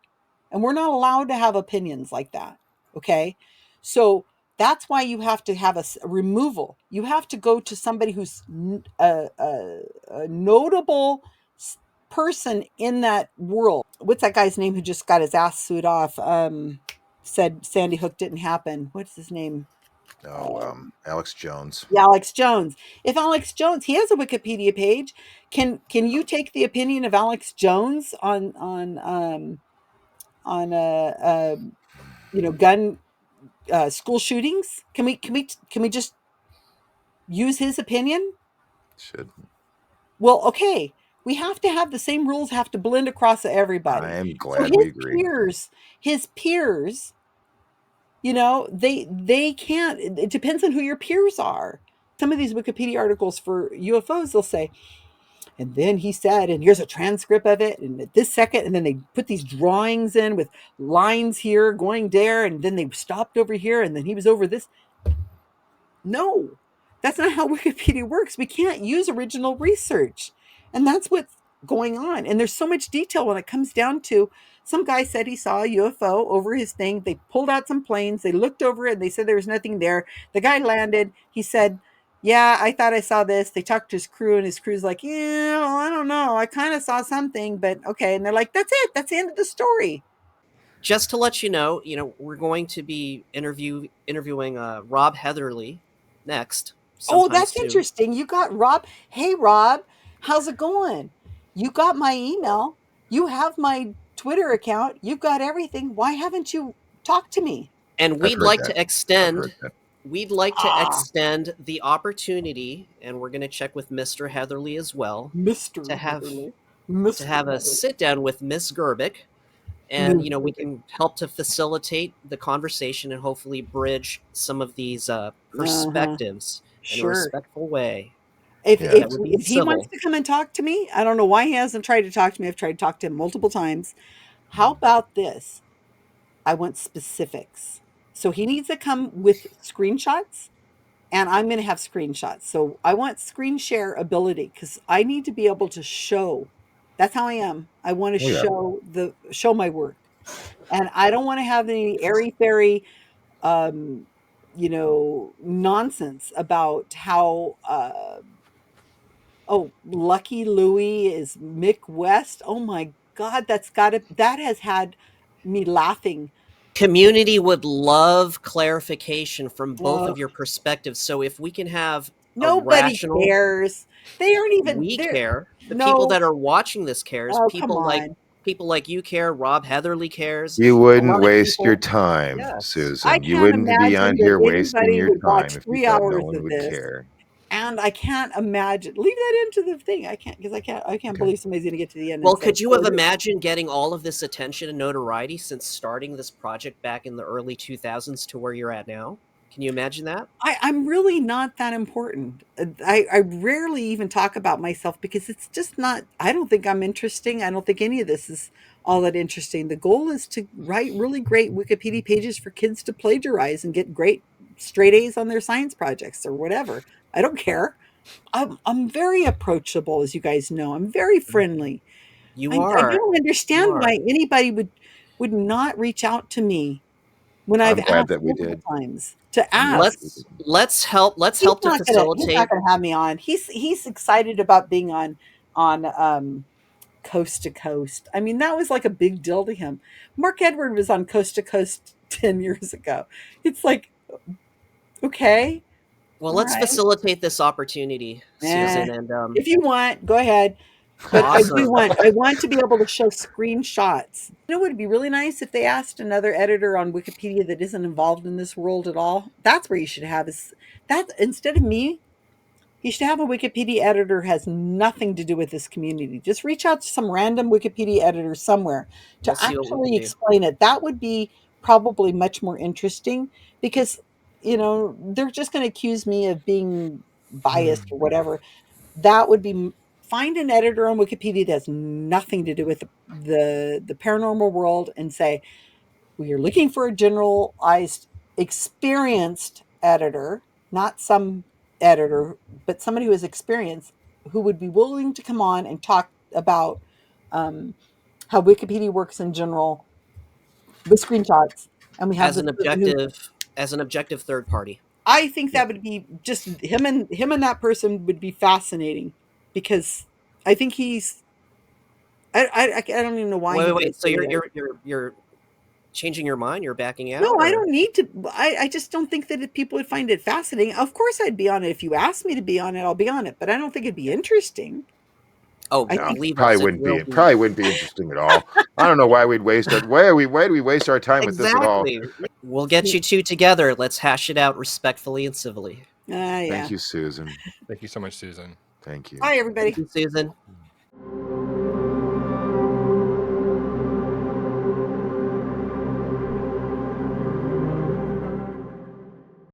and we're not allowed to have opinions like that. Okay. So that's why you have to have a removal. You have to go to somebody who's a notable person in that world. What's that guy's name who just got his ass sued off? Said Sandy Hook didn't happen. What's his name? Alex Jones. Yeah, Alex Jones. If Alex Jones, he has a Wikipedia page. Can you take the opinion of Alex Jones gun school shootings? Can we just use his opinion? Should. Well, okay. We have to have the same rules have to blend across everybody. I'm So glad we agree. his peers, they can't. It depends on who your peers are. Some of these Wikipedia articles for UFOs, they'll say, and then he said, and here's a transcript of it, and at this second, and then they put these drawings in with lines here going there, and then they stopped over here, and then he was over this. No, that's not how Wikipedia works. We can't use original research. And that's what's going on. And there's so much detail when it comes down to some guy said he saw a UFO over his thing. They pulled out some planes. They looked over it and they said there was nothing there. The guy landed. He said, yeah, I thought I saw this. They talked to his crew and his crew's like, yeah, well, I don't know. I kind of saw something, but okay. And they're like, that's it. That's the end of the story. Just to let you know, we're going to be interviewing Rob Heatherly next. Oh, that's soon. interesting. You got Rob. Hey, Rob, how's it going? You got my email. You have my Twitter account. You've got everything. Why haven't you talked to me? And I've we'd heard like that. to I've extend heard that. we'd like to Ah. extend the opportunity, and we're going to check with Mr. Heatherly as well, Mr. to have Heatherly. to Mr. have a Heatherly. sit down with Miss Gerbic, and Ms. we can help to facilitate the conversation and hopefully bridge some of these perspectives in a Sure. respectful way. If Yeah. if, That would be if he wants civil. to come and talk to me, I don't know why he hasn't tried to talk to me. I've tried to talk to him multiple times. How about this? I want specifics. So he needs to come with screenshots, and I'm going to have screenshots. So I want screen share ability because I need to be able to show. That's how I am. I want to Oh, yeah. show my work, and I don't want to have any airy fairy, nonsense about how. Oh, Lucky Louie is Mick West. Oh my God, that has had me laughing. Community would love clarification from both Oh, of your perspectives. So if we can have a nobody rational, cares. They aren't even we there. care. The people No. that are watching this cares. Oh, come on. People like you care. Rob Heatherly cares. You A wouldn't lot of waste your people. time, Yes. I Susan. You can't wouldn't be on imagine that here wasting anybody your would time watch if you 3 thought no hours one of would this. care. And I can't imagine. Leave that into the thing. I can't because I can't Okay. believe somebody's going to get to the end Well, and say, could you "Oh, have it is." imagined getting all of this attention and notoriety since starting this project back in the early 2000s to where you're at now? Can you imagine that? I'm really not that important. I rarely even talk about myself because it's just not, I don't think I'm interesting. I don't think any of this is all that interesting. The goal is to write really great Wikipedia pages for kids to plagiarize and get great straight A's on their science projects or whatever. I don't care. I'm very approachable, as you guys know. I'm very friendly. You I are. don't You understand are. why anybody would not reach out to me when I've I'm glad asked that we multiple did. times to I'm glad ask. that we did. Let's help to He's not facilitate. gonna have me on. He's excited about being on Coast to Coast. I mean, that was like a big deal to him. Mark Edward was on Coast to Coast 10 years ago. It's like, okay, Well, all let's right. facilitate this opportunity, Eh, Susan, and if you want, go ahead. But awesome. I want to be able to show screenshots. You know, it would be really nice if they asked another editor on Wikipedia that isn't involved in this world at all. That's where you should have is that instead of me, you should have a Wikipedia editor who has nothing to do with this community. Just reach out to some random Wikipedia editor somewhere to We'll see what we can actually do. explain it. That would be probably much more interesting because, they're just going to accuse me of being biased or whatever. That would be find an editor on Wikipedia that has nothing to do with the paranormal world and say, we are looking for a generalized, experienced editor, not some editor, but somebody who has experience who would be willing to come on and talk about um, how Wikipedia works in general with screenshots. And we have As the an who objective third party. I think Yeah. that would be just him and that person would be fascinating because I think I don't even know why he Wait. goes So over you're there. you're you're you're changing your mind? You're backing No, out, I or don't need to. I just don't think that if people would find it fascinating. Of course, I'd be on it. If you asked me to be on it, I'll be on it. But I don't think it'd be interesting. Oh, I No, think believe probably us, it wouldn't will be. be. Probably wouldn't be interesting at all. I don't know why we'd waste our. Why do we waste our time with this at all? Exactly. We'll get you two together. Let's hash it out respectfully and civilly. yeah. Thank you, Susan. Thank you so much, Susan. Thank you. Bye, everybody. Thank you, Susan.